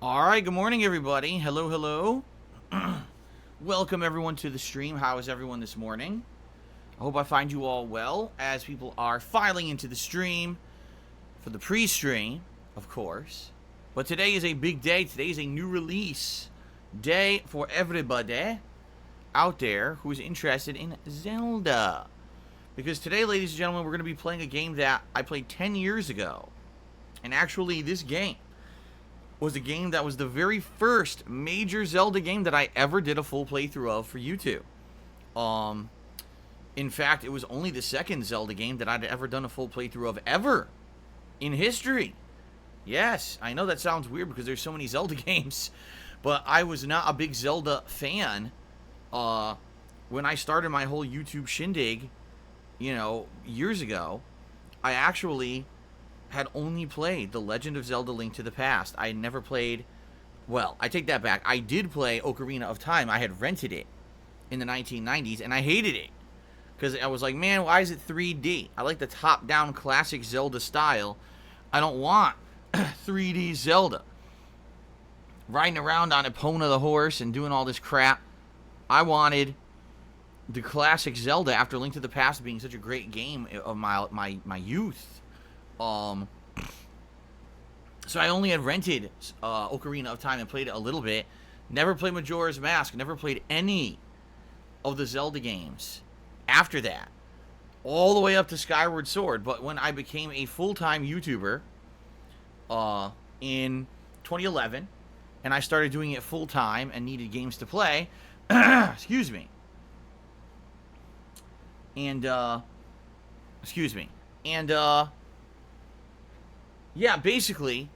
Alright, good morning everybody. Hello, hello. Welcome everyone to the stream. How is everyone this morning? I hope I find you all well as people are filing into the stream for the pre-stream, of course. But today is a big day. Today is a new release day for everybody out there who is interested in Zelda. Because today, ladies and gentlemen, we're going to be playing a game that I played 10 years ago. And actually, this game was a game that was the very first major Zelda game that I ever did a full playthrough of for YouTube. In fact, it was only the second Zelda game that I'd ever done a full playthrough of ever in history. Yes, I know that sounds weird because there's so many Zelda games, but I was not a big Zelda fan when I started my whole YouTube shindig, years ago. I actually had only played The Legend of Zelda Link to the Past. I had never played, well, I take that back. I did play Ocarina of Time. I had rented it in the 1990s, and I hated it. Because I was like, man, why is it 3D? I like the top-down classic Zelda style. I don't want 3D Zelda. Riding around on Epona the horse and doing all this crap. I wanted the classic Zelda after Link to the Past being such a great game of my youth. So I only had rented Ocarina of Time and played it a little bit. Never played Majora's Mask. Never played any of the Zelda games after that. All the way up to Skyward Sword. But when I became a full-time YouTuber in 2011, and I started doing it full-time and needed games to play, excuse me. And, yeah, basically,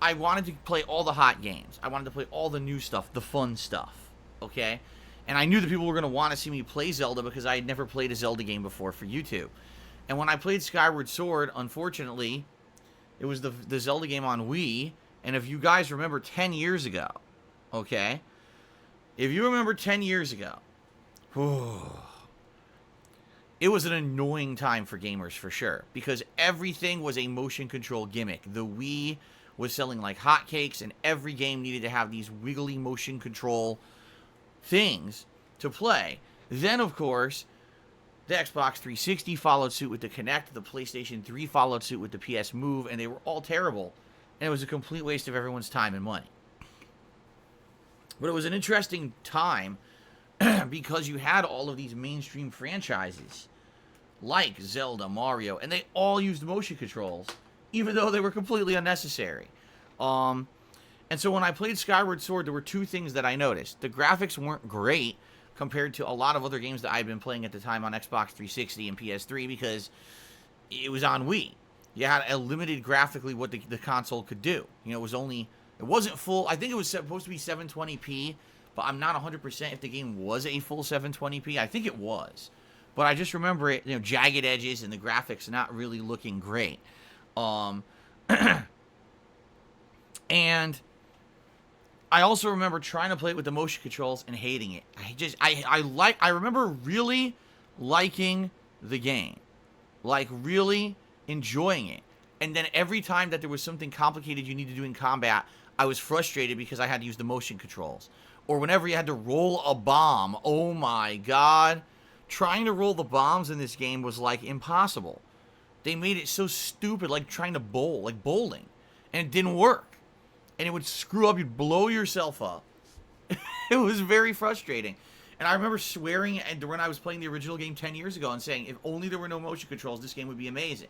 I wanted to play all the hot games. I wanted to play all the new stuff, the fun stuff, okay? And I knew that people were going to want to see me play Zelda because I had never played a Zelda game before for YouTube. And when I played Skyward Sword, unfortunately, it was the Zelda game on Wii. And if you guys remember 10 years ago, okay? If you remember 10 years ago, it was an annoying time for gamers for sure, because everything was a motion control gimmick. The Wii was selling like hotcakes, and every game needed to have these wiggly motion control things to play. Then, of course, the Xbox 360 followed suit with the Kinect, the PlayStation 3 followed suit with the PS Move, and they were all terrible, and it was a complete waste of everyone's time and money. But it was an interesting time because you had all of these mainstream franchises like Zelda, Mario, and they all used motion controls, even though they were completely unnecessary. And so when I played Skyward Sword, there were two things that I noticed. The graphics weren't great compared to a lot of other games that I'd been playing at the time on Xbox 360 and PS3 because it was on Wii. You had a limited graphically what the console could do. It wasn't full. I think it was supposed to be 720p, but I'm not 100% if the game was a full 720p. I think it was. But I just remember it, jagged edges and the graphics not really looking great. And I also remember trying to play it with the motion controls and hating it. I remember really liking the game. Like, really enjoying it. And then every time that there was something complicated you needed to do in combat, I was frustrated because I had to use the motion controls. Or whenever you had to roll a bomb, oh my god. Trying to roll the bombs in this game was, like, impossible. They made it so stupid, like trying to bowl, like bowling. And it didn't work. And it would screw up, you'd blow yourself up. It was very frustrating. And I remember swearing when I was playing the original game 10 years ago and saying, if only there were no motion controls, this game would be amazing.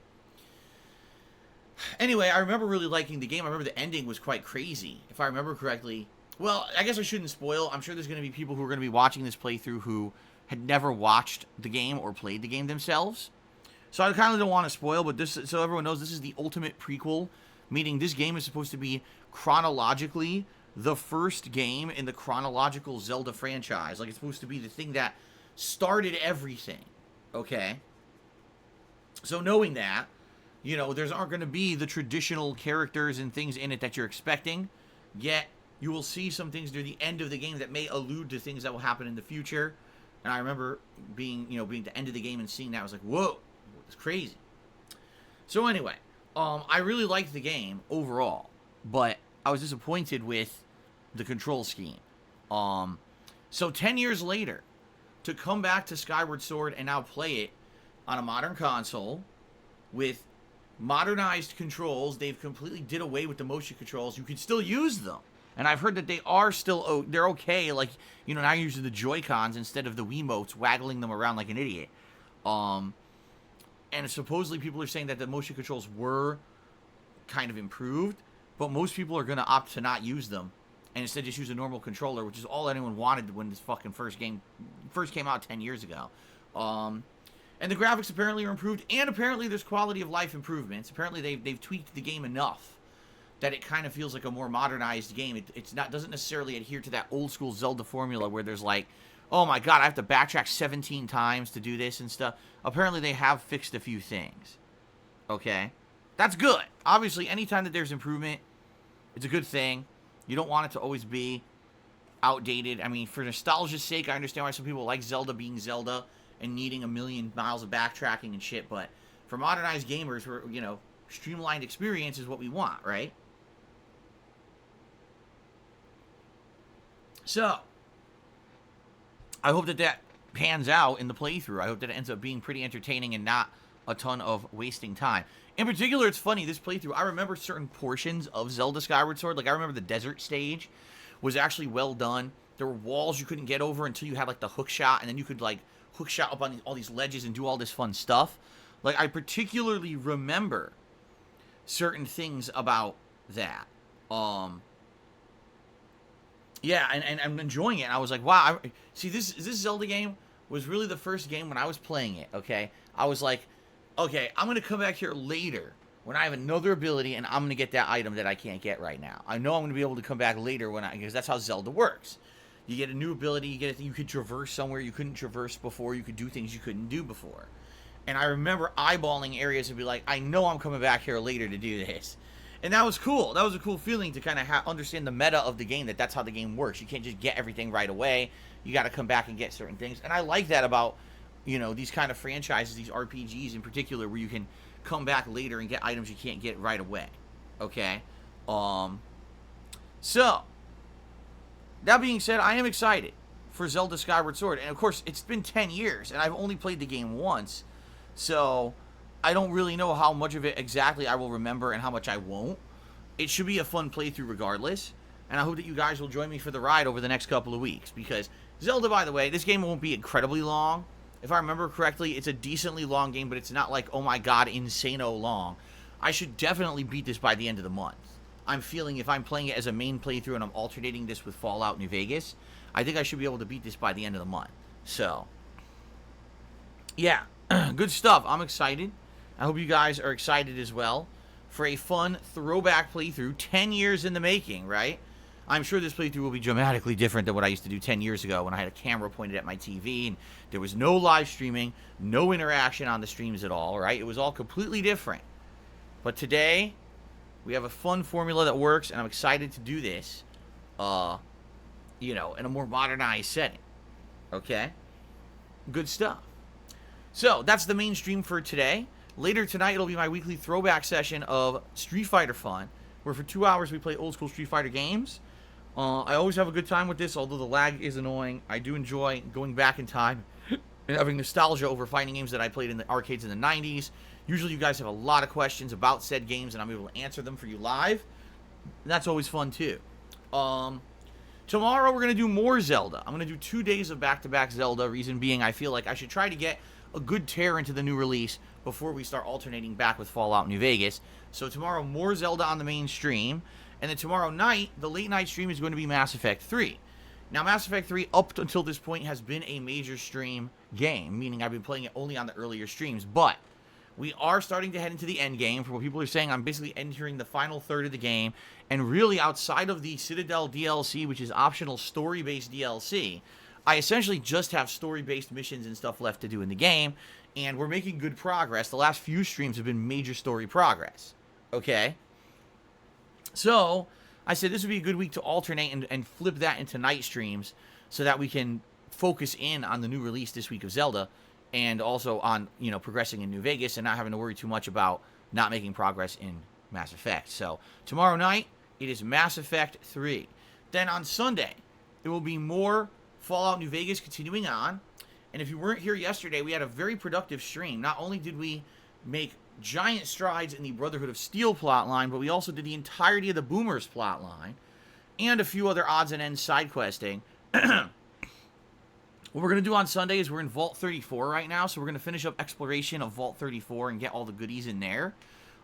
Anyway, I remember really liking the game. I remember the ending was quite crazy, if I remember correctly. Well, I guess I shouldn't spoil. I'm sure there's going to be people who are going to be watching this playthrough who had never watched the game or played the game themselves. So I kind of don't want to spoil, but so everyone knows, this is the ultimate prequel, meaning this game is supposed to be chronologically the first game in the chronological Zelda franchise. Like, it's supposed to be the thing that started everything, okay? So knowing that, there's aren't going to be the traditional characters and things in it that you're expecting, yet you will see some things near the end of the game that may allude to things that will happen in the future. And I remember being at the end of the game and seeing that. I was like, whoa, it's crazy. So anyway, I really liked the game overall. But I was disappointed with the control scheme. So 10 years later, to come back to Skyward Sword and now play it on a modern console with modernized controls, they've completely did away with the motion controls. You can still use them. And I've heard that they are still, they're okay. Like, you know, now you're using the Joy-Cons instead of the Wiimotes, waggling them around like an idiot. And supposedly people are saying that the motion controls were kind of improved, but most people are going to opt to not use them and instead just use a normal controller, which is all anyone wanted when this fucking first game first came out 10 years ago. And the graphics apparently are improved, and apparently there's quality of life improvements. Apparently they've tweaked the game enough that it kind of feels like a more modernized game. It's not, doesn't necessarily adhere to that old school Zelda formula where there's like, oh my god, I have to backtrack 17 times to do this and stuff. Apparently they have fixed a few things. Okay? That's good. Obviously, anytime that there's improvement, it's a good thing. You don't want it to always be outdated. I mean, for nostalgia's sake, I understand why some people like Zelda being Zelda and needing a million miles of backtracking and shit, but for modernized gamers, where, you know, streamlined experience is what we want, right? So, I hope that that pans out in the playthrough. I hope that it ends up being pretty entertaining and not a ton of wasting time. In particular, it's funny, this playthrough, I remember certain portions of Zelda Skyward Sword. Like, I remember the desert stage was actually well done. There were walls you couldn't get over until you had, like, the hook shot, and then you could, like, hook shot up on all these ledges and do all this fun stuff. Like, I particularly remember certain things about that. Yeah, and I'm enjoying it. And I was like, wow. See, this Zelda game was really the first game when I was playing it, okay? I was like, okay, I'm going to come back here later when I have another ability and I'm going to get that item that I can't get right now. I know I'm going to be able to come back later because that's how Zelda works. You get a new ability, you could traverse somewhere you couldn't traverse before, you could do things you couldn't do before. And I remember eyeballing areas and be like, I know I'm coming back here later to do this. And that was cool. That was a cool feeling to kind of understand the meta of the game, that's how the game works. You can't just get everything right away. You got to come back and get certain things. And I like that about, you know, these kind of franchises, these RPGs in particular, where you can come back later and get items you can't get right away. Okay? So, that being said, I am excited for Zelda Skyward Sword. And of course, it's been 10 years, and I've only played the game once. So, I don't really know how much of it exactly I will remember and how much I won't. It should be a fun playthrough regardless. And I hope that you guys will join me for the ride over the next couple of weeks. Because Zelda, by the way, this game won't be incredibly long. If I remember correctly, it's a decently long game, but it's not like, oh my god, insano long. I should definitely beat this by the end of the month. I'm feeling if I'm playing it as a main playthrough and I'm alternating this with Fallout New Vegas, I think I should be able to beat this by the end of the month. So, yeah, good stuff. I'm excited. I hope you guys are excited as well for a fun throwback playthrough 10 years in the making, right? I'm sure this playthrough will be dramatically different than what I used to do 10 years ago when I had a camera pointed at my TV and there was no live streaming, no interaction on the streams at all, right? It was all completely different. But today, we have a fun formula that works, and I'm excited to do this, you know, in a more modernized setting. Okay? Good stuff. So, that's the main stream for today. Later tonight, it'll be my weekly throwback session of Street Fighter fun, where for 2 hours we play old school Street Fighter games. I always have a good time with this, although the lag is annoying. I do enjoy going back in time and having nostalgia over fighting games that I played in the arcades in the 90s. Usually you guys have a lot of questions about said games, and I'm able to answer them for you live. And that's always fun, too. Tomorrow, we're going to do more Zelda. I'm going to do 2 days of back-to-back Zelda, reason being I feel like I should try to get a good tear into the new release before we start alternating back with Fallout New Vegas. So tomorrow, more Zelda on the main stream. And then tomorrow night, the late-night stream is going to be Mass Effect 3. Now, Mass Effect 3, up until this point, has been a major stream game, meaning I've been playing it only on the earlier streams. But we are starting to head into the end game. For what people are saying, I'm basically entering the final third of the game. And really, outside of the Citadel DLC, which is optional story-based DLC, I essentially just have story-based missions and stuff left to do in the game. And we're making good progress. The last few streams have been major story progress. Okay? So, I said this would be a good week to alternate and flip that into night streams so that we can focus in on the new release this week of Zelda and also on, you know, progressing in New Vegas and not having to worry too much about not making progress in Mass Effect. So, tomorrow night, it is Mass Effect 3. Then on Sunday, it will be more Fallout New Vegas continuing on. And if you weren't here yesterday, we had a very productive stream. Not only did we make giant strides in the Brotherhood of Steel plotline, but we also did the entirety of the Boomers plotline and a few other odds and ends side questing. What we're going to do on Sunday is we're in Vault 34 right now, so we're going to finish up exploration of Vault 34 and get all the goodies in there.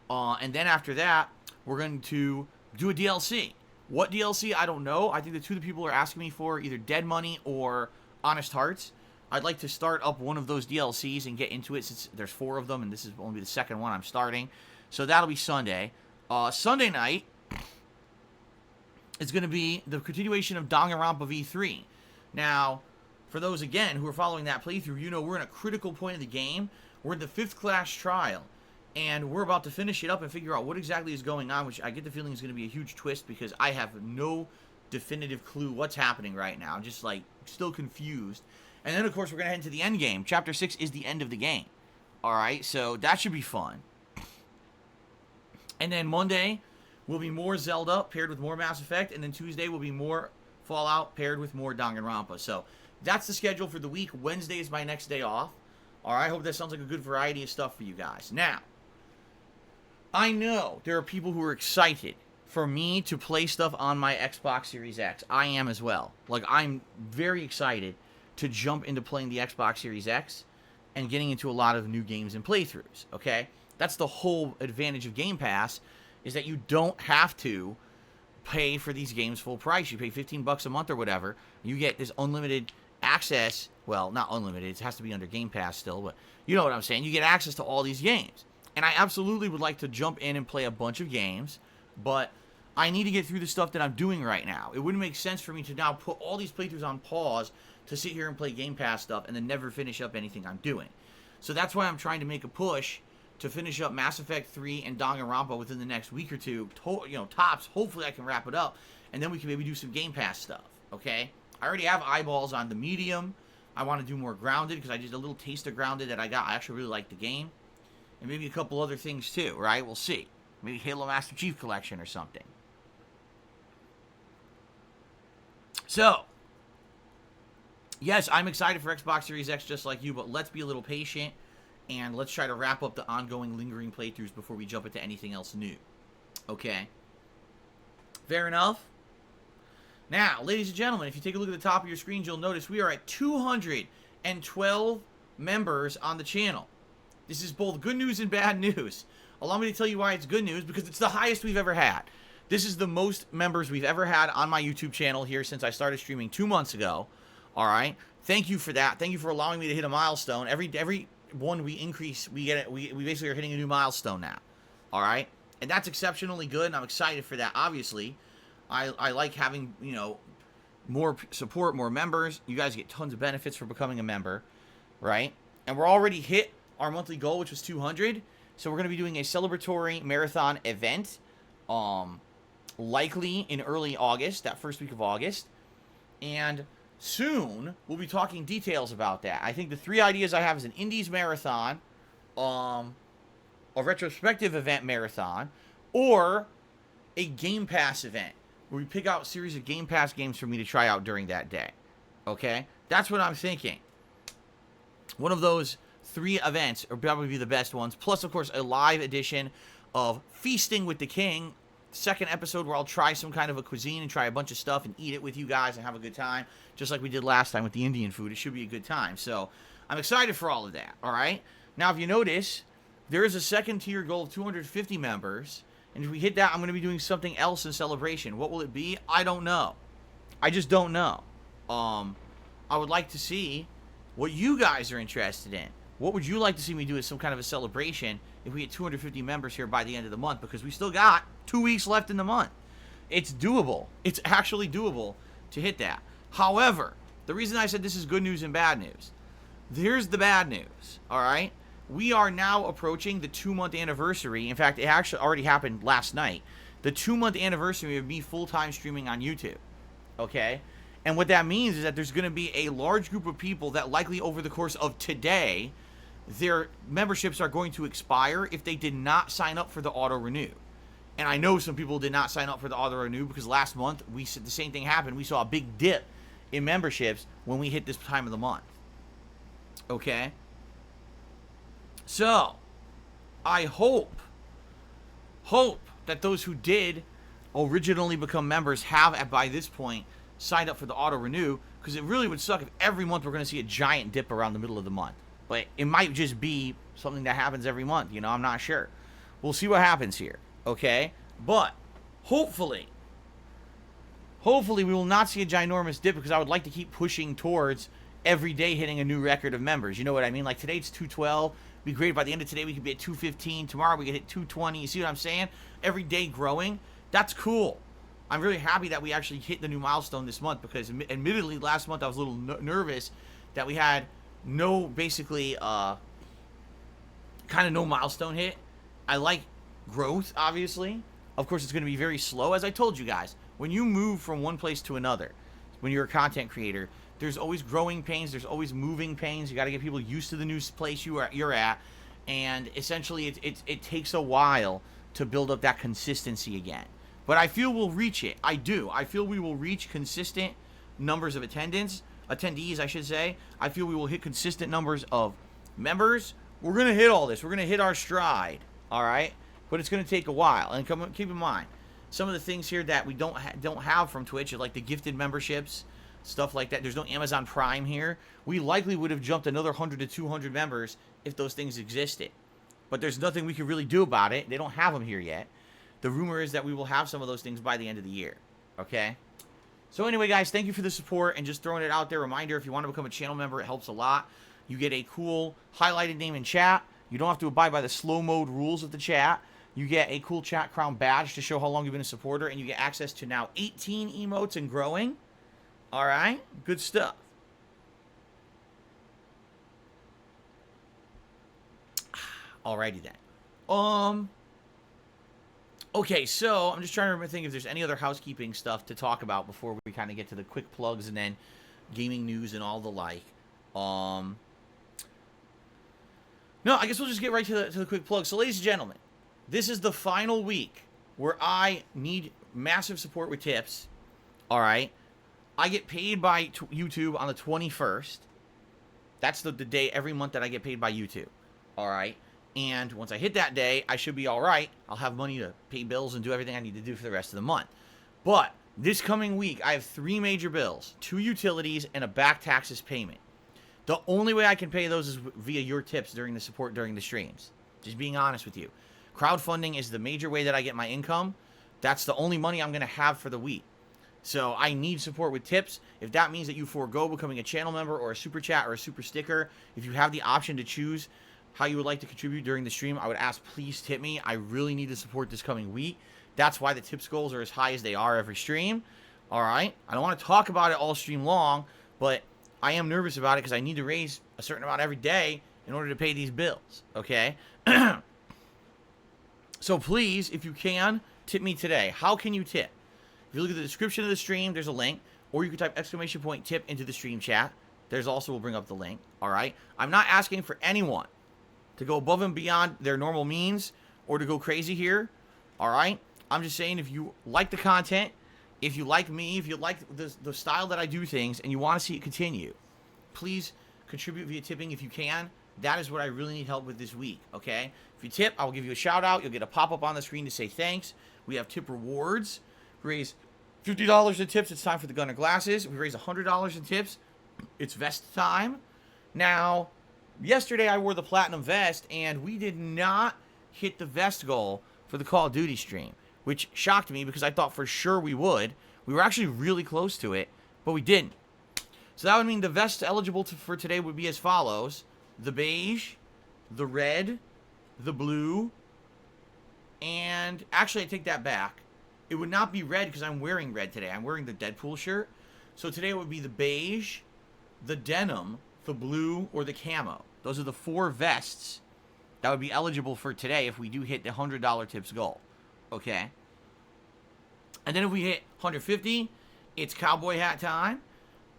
And then after that, we're going to do a DLC. What DLC? I don't know. I think the two the people are asking me for either Dead Money or Honest Hearts. I'd like to start up one of those DLCs and get into it since there's 4 of them, and this is only the second one I'm starting. So that'll be Sunday. Sunday night is going to be the continuation of Danganronpa V3. Now, for those, again, who are following that playthrough, you know we're in a critical point of the game. We're in the 5th class trial, and we're about to finish it up and figure out what exactly is going on, which I get the feeling is going to be a huge twist because I have no definitive clue what's happening right now. I'm just, like, still confused. And then, of course, we're going to head into the end game. Chapter 6 is the end of the game. Alright, so that should be fun. And then Monday will be more Zelda paired with more Mass Effect. And then Tuesday will be more Fallout paired with more Danganronpa. So that's the schedule for the week. Wednesday is my next day off. Alright, I hope that sounds like a good variety of stuff for you guys. Now, I know there are people who are excited for me to play stuff on my Xbox Series X. I am as well. Like, I'm very excited to jump into playing the Xbox Series X and getting into a lot of new games and playthroughs, okay? That's the whole advantage of Game Pass, is that you don't have to pay for these games full price. You pay $15 a month or whatever. You get this unlimited access. Well, not unlimited. It has to be under Game Pass still, but you know what I'm saying. You get access to all these games. And I absolutely would like to jump in and play a bunch of games, but I need to get through the stuff that I'm doing right now. It wouldn't make sense for me to now put all these playthroughs on pause to sit here and play Game Pass stuff and then never finish up anything I'm doing. So that's why I'm trying to make a push to finish up Mass Effect 3 and Danganronpa within the next week or two. Tops. Hopefully I can wrap it up, and then we can maybe do some Game Pass stuff, okay? I already have eyeballs on the Medium. I want to do more Grounded because I did a little taste of Grounded that I got. I actually really like the game. And maybe a couple other things too, right? We'll see. Maybe Halo Master Chief Collection or something. So, yes, I'm excited for Xbox Series X just like you, but let's be a little patient, and let's try to wrap up the ongoing, lingering playthroughs before we jump into anything else new. Okay? Fair enough? Now, ladies and gentlemen, if you take a look at the top of your screens, you'll notice we are at 212 members on the channel. This is both good news and bad news. Allow me to tell you why it's good news, because it's the highest we've ever had. This is the most members we've ever had on my YouTube channel here since I started streaming 2 months ago. Alright? Thank you for that. Thank you for allowing me to hit a milestone. Every one we increase, we get it. We basically are hitting a new milestone now. Alright? And that's exceptionally good, and I'm excited for that, obviously. I like having, you know, more support, more members. You guys get tons of benefits for becoming a member, right? And we're already hit our monthly goal, which was 200. So we're going to be doing a celebratory marathon event, likely in early August, that first week of August. And soon, we'll be talking details about that. I think the 3 ideas I have is an Indies marathon, a retrospective event marathon, or a Game Pass event, where we pick out a series of Game Pass games for me to try out during that day. Okay? That's what I'm thinking. One of those 3 events are probably the best ones. Plus, of course, a live edition of Feasting with the King. Second episode where I'll try some kind of a cuisine and try a bunch of stuff and eat it with you guys and have a good time. Just like we did last time with the Indian food. It should be a good time. So, I'm excited for all of that. Alright? Now, if you notice, there is a second tier goal of 250 members. And if we hit that, I'm going to be doing something else in celebration. What will it be? I don't know. I just don't know. I would like to see what you guys are interested in. What would you like to see me do as some kind of a celebration if we get 250 members here by the end of the month? Because we still got 2 weeks left in the month. It's doable. It's actually doable to hit that. However, the reason I said this is good news and bad news. Here's the bad news, all right? We are now approaching the 2-month anniversary. In fact, it actually already happened last night. The 2-month anniversary of me full-time streaming on YouTube. Okay? And what that means is that there's going to be a large group of people that likely over the course of today, their memberships are going to expire if they did not sign up for the auto-renew. And I know some people did not sign up for the auto renew because last month we said the same thing happened. We saw a big dip in memberships when we hit this time of the month. Okay? So, I hope that those who did originally become members have, by this point, signed up for the auto renew, because it really would suck if every month we're going to see a giant dip around the middle of the month. But it might just be something that happens every month, you know, I'm not sure. We'll see what happens here, okay? But hopefully we will not see a ginormous dip, because I would like to keep pushing towards every day hitting a new record of members. You know what I mean? Like today it's 212. It'd be great. By the end of today we could be at 215. Tomorrow we could hit 220. You see what I'm saying? Every day growing. That's cool. I'm really happy that we actually hit the new milestone this month, because admittedly last month I was a little nervous that we had no, basically, kind of no milestone hit. I like growth, obviously. Of course, it's going to be very slow. As I told you guys, when you move from one place to another, when you're a content creator, there's always growing pains. There's always moving pains. You got to get people used to the new place you're at. And essentially, it takes a while to build up that consistency again. But I feel we'll reach it. I do. I feel we will reach consistent numbers of attendees, I should say. I feel we will hit consistent numbers of members. We're going to hit all this. We're going to hit our stride, all right? But it's going to take a while. And keep in mind, some of the things here that we don't have from Twitch, like the gifted memberships, stuff like that. There's no Amazon Prime here. We likely would have jumped another 100 to 200 members if those things existed. But there's nothing we can really do about it. They don't have them here yet. The rumor is that we will have some of those things by the end of the year. Okay? So anyway, guys, thank you for the support, and just throwing it out there. Reminder, if you want to become a channel member, it helps a lot. You get a cool highlighted name in chat. You don't have to abide by the slow mode rules of the chat. You get a cool chat crown badge to show how long you've been a supporter, and you get access to now 18 emotes and growing. All right? Good stuff. Alrighty then. Okay, so I'm just trying to think if there's any other housekeeping stuff to talk about before we kind of get to the quick plugs and then gaming news and all the like. No, I guess we'll just get right to the quick plugs. So, ladies and gentlemen, this is the final week where I need massive support with tips. All right, I get paid by YouTube on the 21st. That's the day every month that I get paid by YouTube. All right. And once I hit that day, I should be all right. I'll have money to pay bills and do everything I need to do for the rest of the month. But this coming week, I have 3 major bills, 2 utilities, and a back taxes payment. The only way I can pay those is via your tips during the support during the streams. Just being honest with you. Crowdfunding is the major way that I get my income. That's the only money I'm going to have for the week. So I need support with tips. If that means that you forego becoming a channel member or a super chat or a super sticker, if you have the option to choose how you would like to contribute during the stream, I would ask, please tip me. I really need the support this coming week. That's why the tips goals are as high as they are every stream. All right? I don't want to talk about it all stream long, but I am nervous about it because I need to raise a certain amount every day in order to pay these bills. Okay? So please, if you can, tip me today. How can you tip? If you look at the description of the stream, there's a link. Or you can type !tip into the stream chat. There's also, we'll bring up the link. All right? I'm not asking for anyone to go above and beyond their normal means or to go crazy here, all right? I'm just saying, if you like the content, if you like me, if you like the style that I do things and you want to see it continue, please contribute via tipping if you can. That is what I really need help with this week, okay? If you tip, I will give you a shout out. You'll get a pop-up on the screen to say thanks. We have tip rewards. We raise $50 in tips. It's time for the Gunner glasses. If we raise $100 in tips, it's vest time. Now, yesterday I wore the platinum vest, and we did not hit the vest goal for the Call of Duty stream, which shocked me because I thought for sure we would. We were actually really close to it, but we didn't. So that would mean the vests eligible for today would be as follows: the beige, the red, the blue, and actually I take that back. It would not be red because I'm wearing red today. I'm wearing the Deadpool shirt. So today it would be the beige, the denim, the blue, or the camo. Those are the 4 vests that would be eligible for today if we do hit the $100 tips goal. Okay? And then if we hit 150, it's cowboy hat time.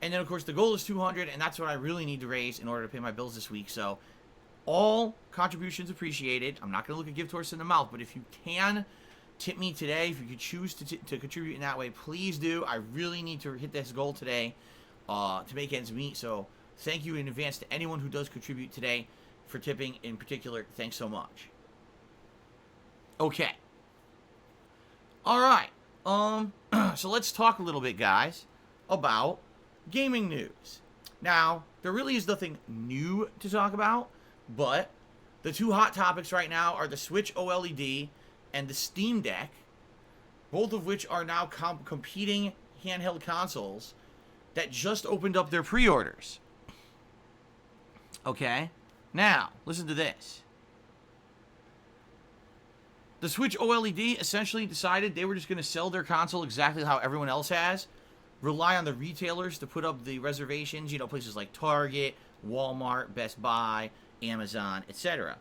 And then, of course, the goal is 200, and that's what I really need to raise in order to pay my bills this week. So all contributions appreciated. I'm not going to look a gift horse in the mouth, but if you can tip me today. If you could choose to contribute in that way, please do. I really need to hit this goal today to make ends meet. So thank you in advance to anyone who does contribute today for tipping in particular. Thanks so much. Okay. All right. So let's talk a little bit, guys, about gaming news. Now, there really is nothing new to talk about, but the two hot topics right now are the Switch OLED and the Steam Deck, both of which are now competing handheld consoles that just opened up their pre-orders. Okay? Now, listen to this. The Switch OLED essentially decided they were just going to sell their console exactly how everyone else has. Rely on the retailers to put up the reservations, you know, places like Target, Walmart, Best Buy, Amazon, etc.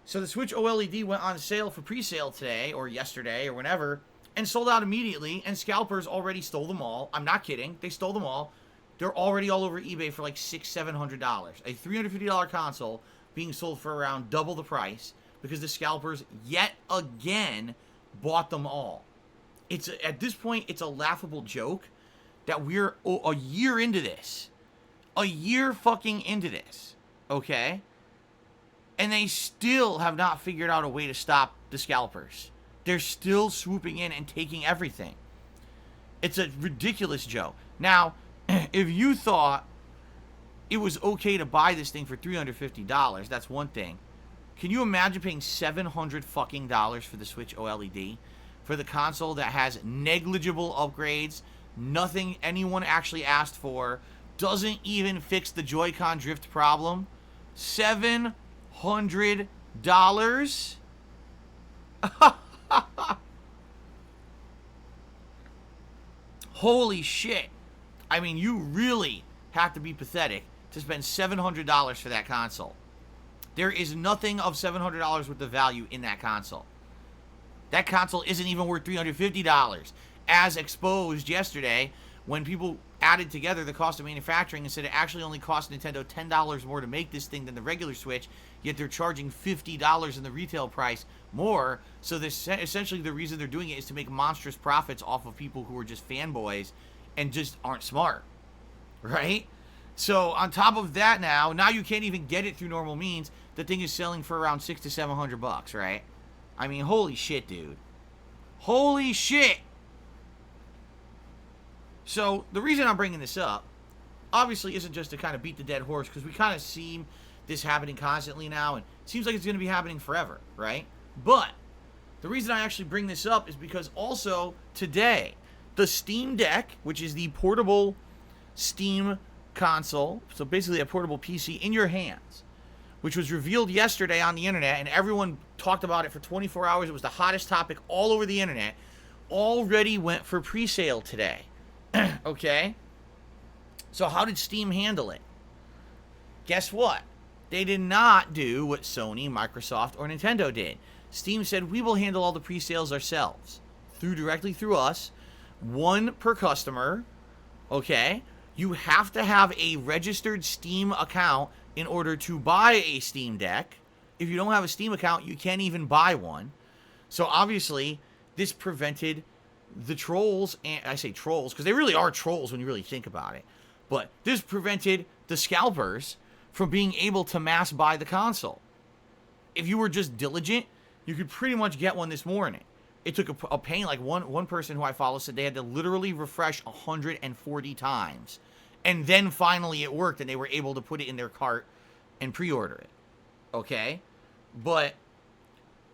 So the Switch OLED went on sale for pre-sale today, or yesterday, or whenever, and sold out immediately, and scalpers already stole them all. I'm not kidding. They stole them all. They're already all over eBay for like $600-$700. A $350 console being sold for around double the price because the scalpers, yet again, bought them all. It's at this point, it's a laughable joke that we're a year into this. A year fucking into this. Okay? And they still have not figured out a way to stop the scalpers. They're still swooping in and taking everything. It's a ridiculous joke. Now, if you thought it was okay to buy this thing for $350, that's one thing. Can you imagine paying $700 fucking dollars for the Switch OLED? For the console that has negligible upgrades, nothing anyone actually asked for, doesn't even fix the Joy-Con drift problem? $700? Holy shit. I mean, you really have to be pathetic to spend $700 for that console. There is nothing of $700 worth of value in that console. That console isn't even worth $350, as exposed yesterday when people added together the cost of manufacturing and said it actually only cost Nintendo $10 more to make this thing than the regular Switch, yet they're charging $50 in the retail price more. So this, essentially the reason they're doing it is to make monstrous profits off of people who are just fanboys and just aren't smart, right? So on top of that, now you can't even get it through normal means. The thing is selling for around $600 to $700, right? I mean, holy shit, dude. Holy shit. So the reason I'm bringing this up, obviously, isn't just to kind of beat the dead horse, because we kind of see this happening constantly now, and it seems like it's going to be happening forever, right? But the reason I actually bring this up is because also today, the Steam Deck, which is the portable Steam console, so basically a portable PC in your hands, which was revealed yesterday on the internet, and everyone talked about it for 24 hours. It was the hottest topic all over the internet. Already went for pre-sale today. Okay? So how did Steam handle it? Guess what? They did not do what Sony, Microsoft, or Nintendo did. Steam said, we will handle all the pre-sales ourselves. Directly through us. One per customer. Okay? You have to have a registered Steam account in order to buy a Steam Deck. If you don't have a Steam account, you can't even buy one. So obviously, this prevented the trolls, and I say trolls because they really are trolls when you really think about it, but this prevented the scalpers from being able to mass buy the console. If you were just diligent, you could pretty much get one this morning. It took a pain. Like one person who I follow said they had to literally refresh 140 times, and then finally it worked and they were able to put it in their cart and pre-order it. Okay? But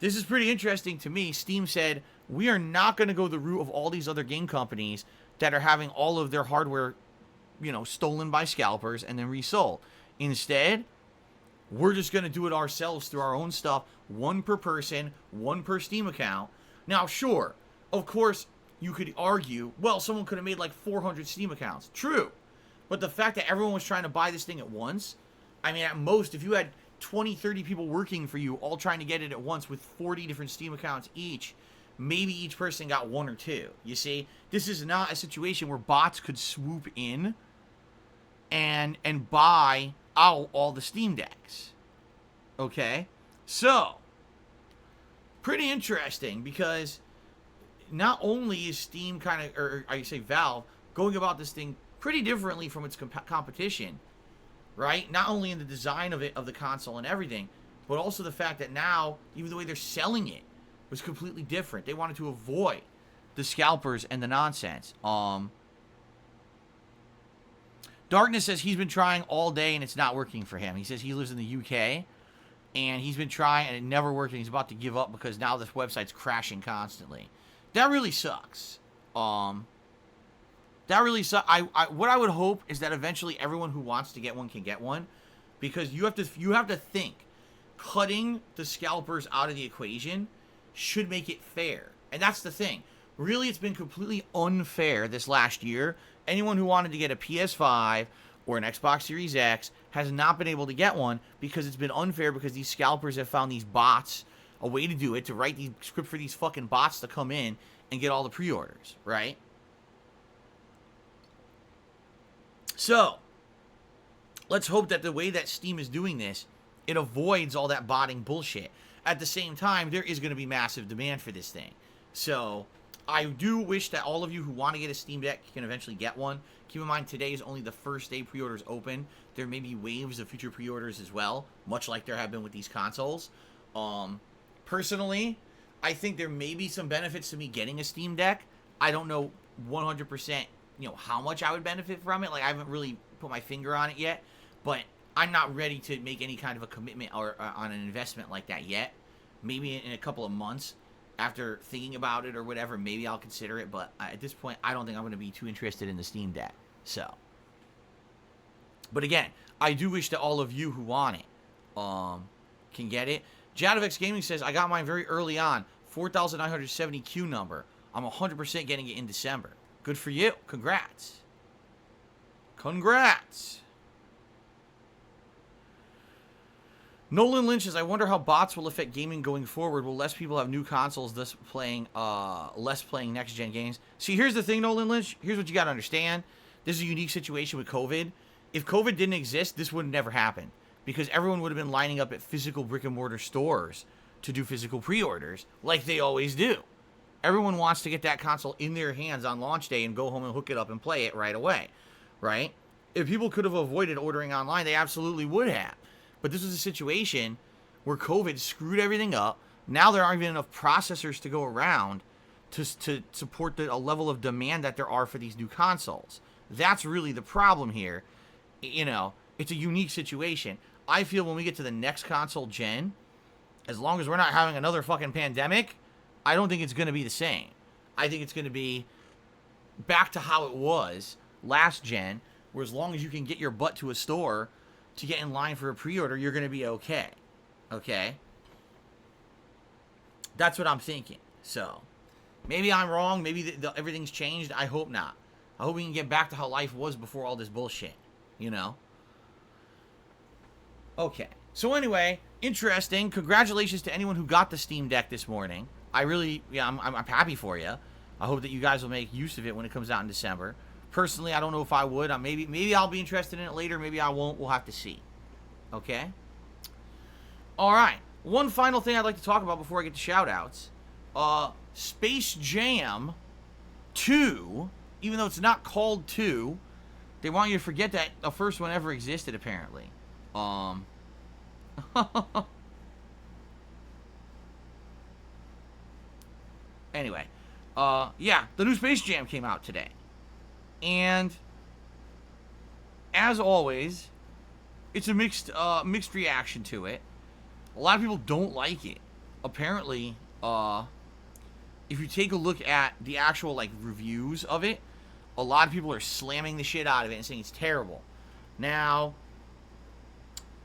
this is pretty interesting to me. Steam said, we are not going to go the route of all these other game companies that are having all of their hardware, stolen by scalpers and then resold. Instead, we're just going to do it ourselves through our own stuff, one per person, one per Steam account. Now, sure, of course, you could argue, well, someone could have made like 400 Steam accounts. True. But the fact that everyone was trying to buy this thing at once, I mean, at most, if you had 20, 30 people working for you, all trying to get it at once with 40 different Steam accounts each, maybe each person got one or two. You see, this is not a situation where bots could swoop in and buy out all the Steam Decks. Okay? So, pretty interesting because not only is Steam kind of, or I say Valve, going about this thing pretty differently from its competition, right? Not only in the design of it, of the console and everything, but also the fact that now, even the way they're selling it was completely different. They wanted to avoid the scalpers and the nonsense. Darkness says he's been trying all day and it's not working for him. He says he lives in the UK and he's been trying and it never worked and he's about to give up because now this website's crashing constantly. That really sucks. That really sucks. What I would hope is that eventually everyone who wants to get one can get one, because you have to think cutting the scalpers out of the equation should make it fair. And that's the thing. Really, it's been completely unfair this last year. Anyone who wanted to get a PS5 or an Xbox Series X has not been able to get one because it's been unfair, because these scalpers have found these bots, a way to do it, to write the script for these fucking bots to come in and get all the pre-orders, right? So, let's hope that the way that Steam is doing this, it avoids all that botting bullshit. At the same time, there is going to be massive demand for this thing. So, I do wish that all of you who want to get a Steam Deck can eventually get one. Keep in mind, today is only the first day pre-orders open. There may be waves of future pre-orders as well, much like there have been with these consoles. Personally, I think there may be some benefits to me getting a Steam Deck. I don't know 100%, how much I would benefit from it. Like, I haven't really put my finger on it yet, but I'm not ready to make any kind of a commitment or on an investment like that yet. Maybe in a couple of months, after thinking about it or whatever, maybe I'll consider it. But at this point, I don't think I'm going to be too interested in the Steam Deck. So, but again, I do wish that all of you who want it can get it. Jadovex Gaming says, I got mine very early on, 4,970 Q number. I'm 100% getting it in December. Good for you. Congrats. Congrats. Nolan Lynch says, I wonder how bots will affect gaming going forward. Will less people have new consoles, thus playing less playing next-gen games? See, here's the thing, Nolan Lynch. Here's what you got to understand. This is a unique situation with COVID. If COVID didn't exist, this would have never happened, because everyone would have been lining up at physical brick-and-mortar stores to do physical pre-orders like they always do. Everyone wants to get that console in their hands on launch day and go home and hook it up and play it right away, right? If people could have avoided ordering online, they absolutely would have. But this was a situation where COVID screwed everything up. Now there aren't even enough processors to go around to support a level of demand that there are for these new consoles. That's really the problem here. It's a unique situation. I feel when we get to the next console gen, as long as we're not having another fucking pandemic, I don't think it's going to be the same. I think it's going to be back to how it was last gen, where as long as you can get your butt to a store to get in line for a pre-order, you're going to be okay. Okay? That's what I'm thinking. So, maybe I'm wrong. Maybe everything's changed. I hope not. I hope we can get back to how life was before all this bullshit. Okay. So anyway, interesting. Congratulations to anyone who got the Steam Deck this morning. I'm happy for you. I hope that you guys will make use of it when it comes out in December. Personally, I don't know if I would. Maybe I'll be interested in it later. Maybe I won't. We'll have to see. Okay? All right. One final thing I'd like to talk about before I get to shout-outs. Space Jam 2, even though it's not called 2, they want you to forget that the first one ever existed, apparently. Anyway. Yeah, the new Space Jam came out today. And as always, it's a mixed reaction to it. A lot of people don't like it. Apparently, if you take a look at the actual reviews of it, a lot of people are slamming the shit out of it and saying it's terrible. Now,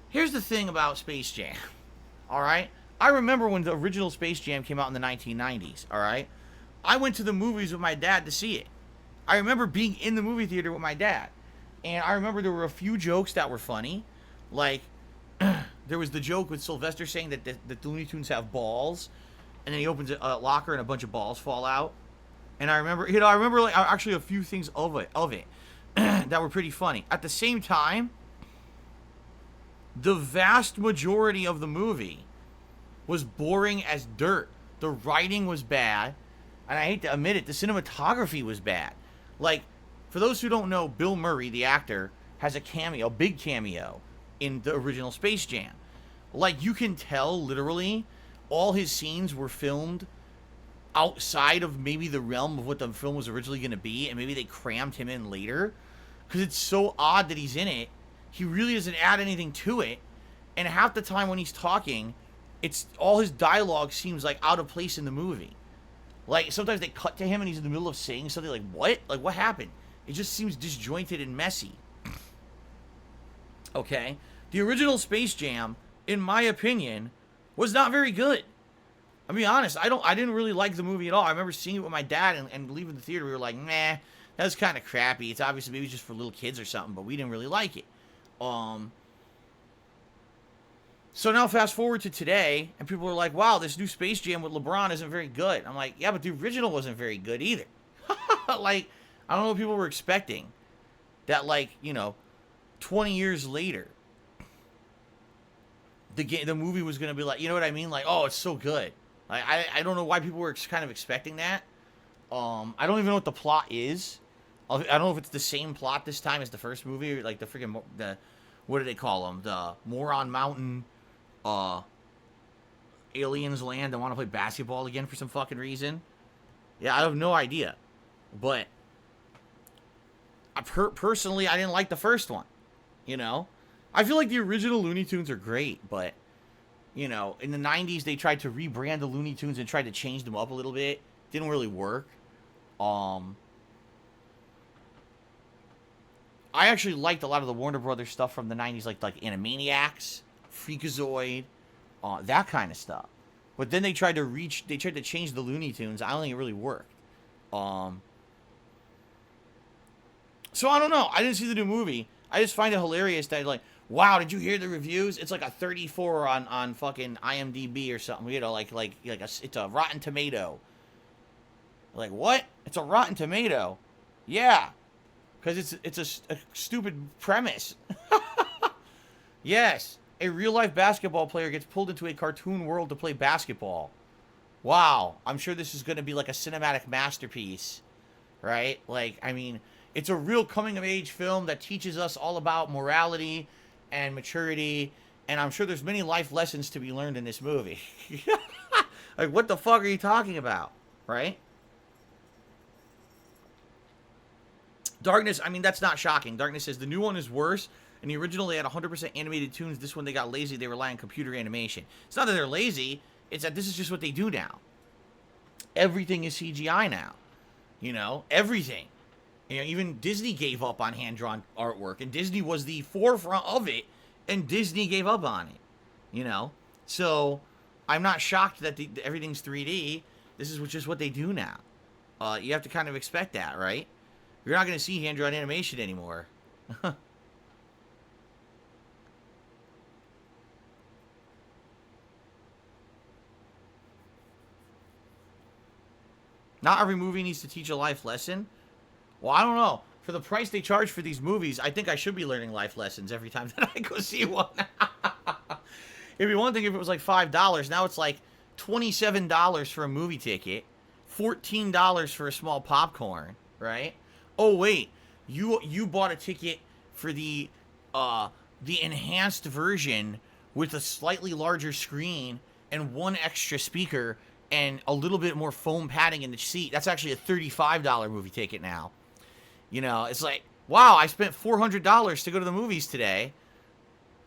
here's the thing about Space Jam. All right, I remember when the original Space Jam came out in the 1990s. All right, I went to the movies with my dad to see it. I remember being in the movie theater with my dad. And I remember there were a few jokes that were funny. Like, there was the joke with Sylvester saying that the Looney Tunes have balls. And then he opens a locker and a bunch of balls fall out. And I remember, actually a few things of it that were pretty funny. At the same time, the vast majority of the movie was boring as dirt. The writing was bad. And I hate to admit it, the cinematography was bad. Like, for those who don't know, Bill Murray, the actor, has a cameo, a big cameo, in the original Space Jam. Like, you can tell, literally, all his scenes were filmed outside of maybe the realm of what the film was originally going to be, and maybe they crammed him in later. Because it's so odd that he's in it. He really doesn't add anything to it. And half the time when he's talking, it's all his dialogue seems like out of place in the movie. Like, sometimes they cut to him and he's in the middle of saying something like, what? Like, what happened? It just seems disjointed and messy. Okay? The original Space Jam, in my opinion, was not very good. I'll be honest, I didn't really like the movie at all. I remember seeing it with my dad and leaving the theater. We were like, nah, that was kind of crappy. It's obviously maybe just for little kids or something, but we didn't really like it. So now fast forward to today, and people are like, wow, this new Space Jam with LeBron isn't very good. I'm like, yeah, but the original wasn't very good either. Like, I don't know what people were expecting. That, like, 20 years later, the movie was going to be like, you know what I mean? Like, oh, it's so good. Like, I don't know why people were kind of expecting that. I don't even know what the plot is. I don't know if it's the same plot this time as the first movie, or like the freaking, what do they call them? The Moron Mountain, aliens land and want to play basketball again for some fucking reason. Yeah, I have no idea. But, personally, I didn't like the first one. I feel like the original Looney Tunes are great, but, in the 90s, they tried to rebrand the Looney Tunes and tried to change them up a little bit. Didn't really work. I actually liked a lot of the Warner Brothers stuff from the 90s, like Animaniacs, Freakazoid, that kind of stuff. But then they tried to change the Looney Tunes. I don't think it really worked. So I don't know. I didn't see the new movie. I just find it hilarious that, like, wow, did you hear the reviews? It's like a 34 on fucking IMDb or something. It's a Rotten Tomato. Like, what? It's a Rotten Tomato. Yeah. Because it's a stupid premise. Yes. A real-life basketball player gets pulled into a cartoon world to play basketball. Wow. I'm sure this is going to be like a cinematic masterpiece. Right? Like, I mean, it's a real coming-of-age film that teaches us all about morality and maturity. And I'm sure there's many life lessons to be learned in this movie. Like, what the fuck are you talking about? Right? Darkness, I mean, that's not shocking. Darkness says the new one is worse. In the original, they had 100% animated tunes. This one, they got lazy. They rely on computer animation. It's not that they're lazy. It's that this is just what they do now. Everything is CGI now. Everything. Even Disney gave up on hand-drawn artwork. And Disney was the forefront of it. And Disney gave up on it. So, I'm not shocked that everything's 3D. This is just what they do now. You have to kind of expect that, right? You're not going to see hand-drawn animation anymore. Not every movie needs to teach a life lesson. Well, I don't know. For the price they charge for these movies, I think I should be learning life lessons every time that I go see one. It'd be one thing if it was like $5. Now it's like $27 for a movie ticket. $14 for a small popcorn, right? Oh, wait. You bought a ticket for the enhanced version with a slightly larger screen and one extra speaker and a little bit more foam padding in the seat. That's actually a $35 movie ticket now. It's like, wow, I spent $400 to go to the movies today.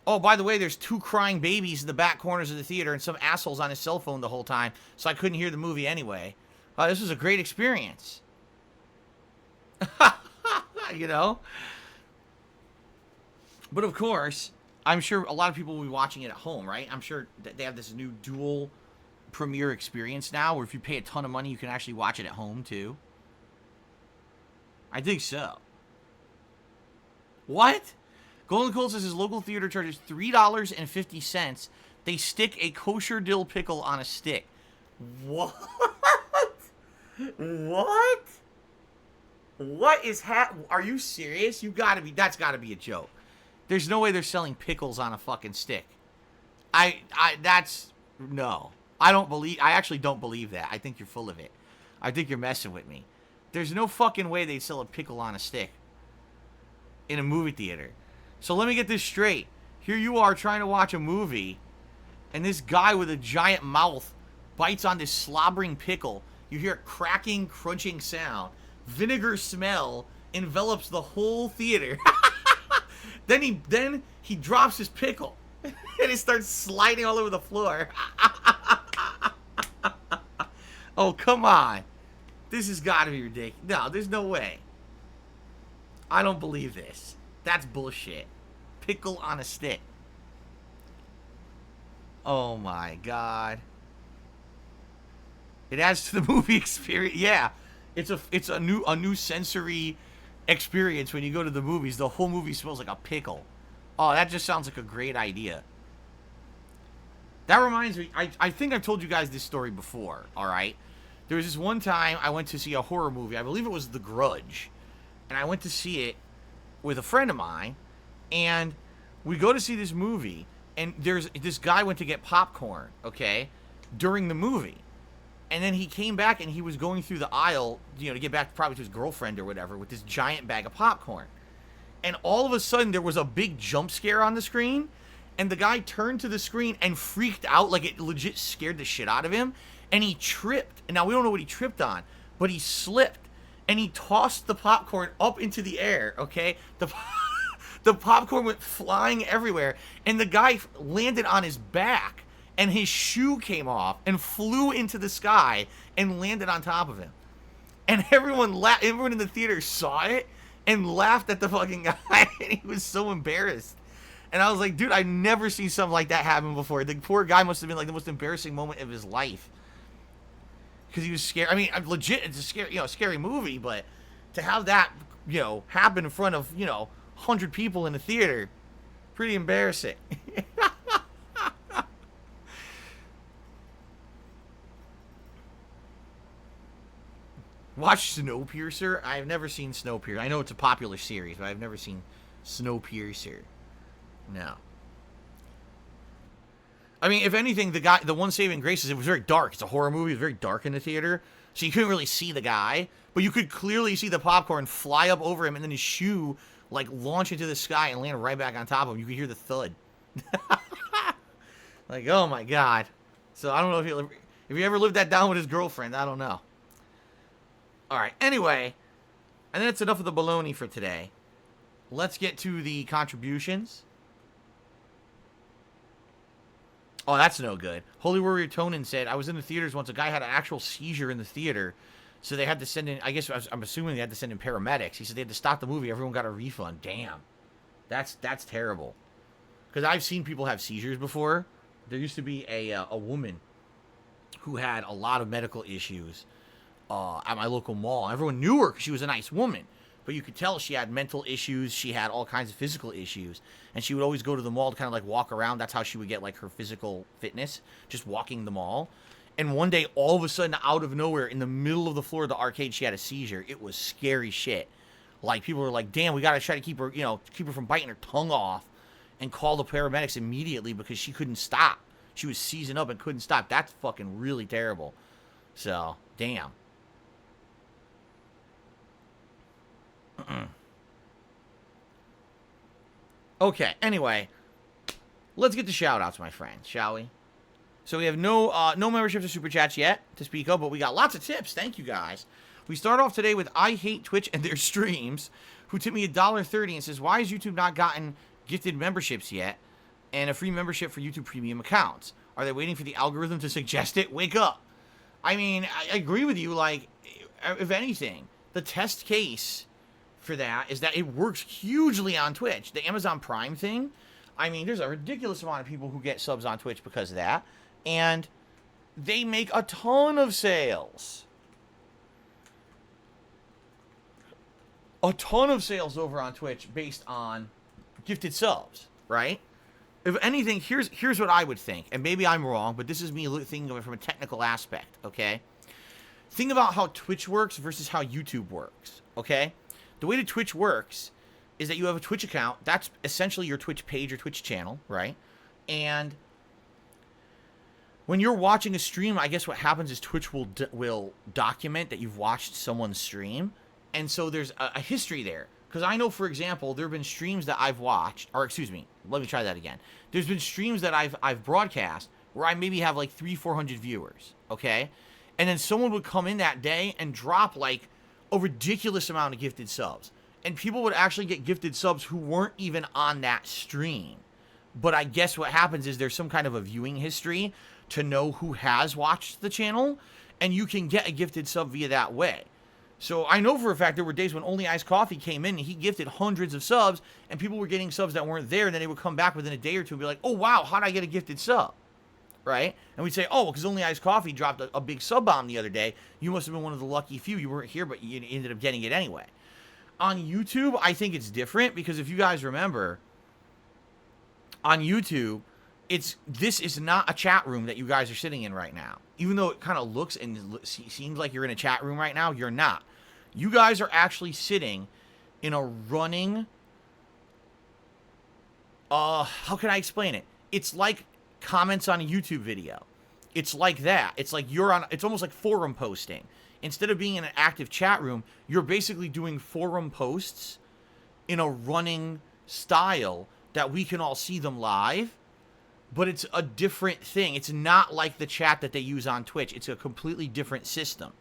Oh, by the way, there's 2 crying babies in the back corners of the theater and some assholes on his cell phone the whole time, so I couldn't hear the movie anyway. This was a great experience. But of course, I'm sure a lot of people will be watching it at home, right? I'm sure that they have this new dual premiere experience now, where if you pay a ton of money, you can actually watch it at home too. I think so. What? Golden Cold says his local theater charges $3.50. They stick a kosher dill pickle on a stick. What? What? What is Are you serious? That's gotta be a joke. There's no way they're selling pickles on a fucking stick. No. I actually don't believe that. I think you're full of it. I think you're messing with me. There's no fucking way they'd sell a pickle on a stick in a movie theater. So let me get this straight. Here you are trying to watch a movie, and this guy with a giant mouth bites on this slobbering pickle. You hear a cracking, crunching sound. Vinegar smell envelops the whole theater. Then he drops his pickle, and it starts sliding all over the floor. Oh, come on. This has got to be ridiculous. No, there's no way. I don't believe this. That's bullshit. Pickle on a stick. Oh my god. It adds to the movie experience. Yeah. It's a new sensory experience when you go to the movies. The whole movie smells like a pickle. Oh, that just sounds like a great idea. That reminds me, I think I've told you guys this story before, alright? There was this one time I went to see a horror movie. I believe it was The Grudge. And I went to see it with a friend of mine. And we go to see this movie. And this guy went to get popcorn, okay, during the movie. And then he came back and he was going through the aisle, you know, to get back probably to his girlfriend or whatever with this giant bag of popcorn. And all of a sudden there was a big jump scare on the screen. And the guy turned to the screen and freaked out, like it legit scared the shit out of him. And he tripped. And now we don't know what he tripped on, but he slipped. And he tossed the popcorn up into the air, okay? The popcorn went flying everywhere. And the guy landed on his back. And his shoe came off and flew into the sky and landed on top of him. And everyone in the theater saw it and laughed at the fucking guy. And he was so embarrassed. And I was like, dude, I've never seen something like that happen before. The poor guy must have been like the most embarrassing moment of his life. Because he was scared. I mean, legit, it's a scary movie, but to have that, happen in front of, 100 people in the theater, pretty embarrassing. Watch Snowpiercer? I've never seen Snowpiercer. I know it's a popular series, but I've never seen Snowpiercer. No. I mean, if anything, the one saving grace is it was very dark. It's a horror movie. It was very dark in the theater. So you couldn't really see the guy. But you could clearly see the popcorn fly up over him and then his shoe, launch into the sky and land right back on top of him. You could hear the thud. Oh my god. So I don't know if he ever lived that down with his girlfriend. I don't know. Alright, anyway. And then it's enough of the baloney for today. Let's get to the contributions. Oh, that's no good. Holy Warrior Tonin said, I was in the theaters once. A guy had an actual seizure in the theater. So they had to send in, I'm assuming they had to send in paramedics. He said they had to stop the movie. Everyone got a refund. Damn. That's terrible. Because I've seen people have seizures before. There used to be a woman who had a lot of medical issues at my local mall. Everyone knew her because she was a nice woman. But you could tell she had mental issues. She had all kinds of physical issues. And she would always go to the mall to kind of walk around. That's how she would get her physical fitness. Just walking the mall. And one day, all of a sudden, out of nowhere, in the middle of the floor of the arcade, she had a seizure. It was scary shit. People were like, damn, we got to try to keep her, keep her from biting her tongue off. And call the paramedics immediately because she couldn't stop. She was seizing up and couldn't stop. That's fucking really terrible. So, damn. Okay, anyway, let's get the shout-outs, my friends, shall we? So we have no memberships or super chats yet to speak of, but we got lots of tips. Thank you, guys. We start off today with I Hate Twitch and Their Streams, who tipped me $1.30 and says, why has YouTube not gotten gifted memberships yet and a free membership for YouTube Premium accounts? Are they waiting for the algorithm to suggest it? Wake up. I mean, I agree with you. If anything, the test case for that is that it works hugely on Twitch. The Amazon Prime thing, I mean, there's a ridiculous amount of people who get subs on Twitch because of that, and they make a ton of sales. A ton of sales over on Twitch based on gifted subs, right? If anything, here's what I would think, and maybe I'm wrong, but this is me thinking of it from a technical aspect, okay? Think about how Twitch works versus how YouTube works, okay? The way that Twitch works is that you have a Twitch account. That's essentially your Twitch page or Twitch channel, right? And when you're watching a stream, I guess what happens is Twitch will document that you've watched someone's stream, and so there's a history there. Because I know, for example, there have been streams that I've watched, or excuse me, let me try that again. There's been streams that I've broadcast where I maybe have like 300-400 viewers, okay? And then someone would come in that day and drop like a ridiculous amount of gifted subs. And people would actually get gifted subs who weren't even on that stream. But I guess what happens is there's some kind of a viewing history to know who has watched the channel, and you can get a gifted sub via that way. So I know for a fact there were days when Only Iced Coffee came in and he gifted hundreds of subs, and people were getting subs that weren't there, and then they would come back within a day or two and be like, oh wow, how'd I get a gifted sub? Right? And we'd say, oh, because Only Iced Coffee dropped a big sub bomb the other day. You must have been one of the lucky few. You weren't here, but you ended up getting it anyway. On YouTube, I think it's different, because if you guys remember, on YouTube, this is not a chat room that you guys are sitting in right now. Even though it kind of looks and seems like you're in a chat room right now, you're not. You guys are actually sitting in a running, how can I explain it? It's like comments on a YouTube video. It's like that. It's like it's almost like forum posting. Instead of being in an active chat room, you're basically doing forum posts in a running style that we can all see them live, but it's a different thing. It's not like the chat that they use on Twitch. It's a completely different system.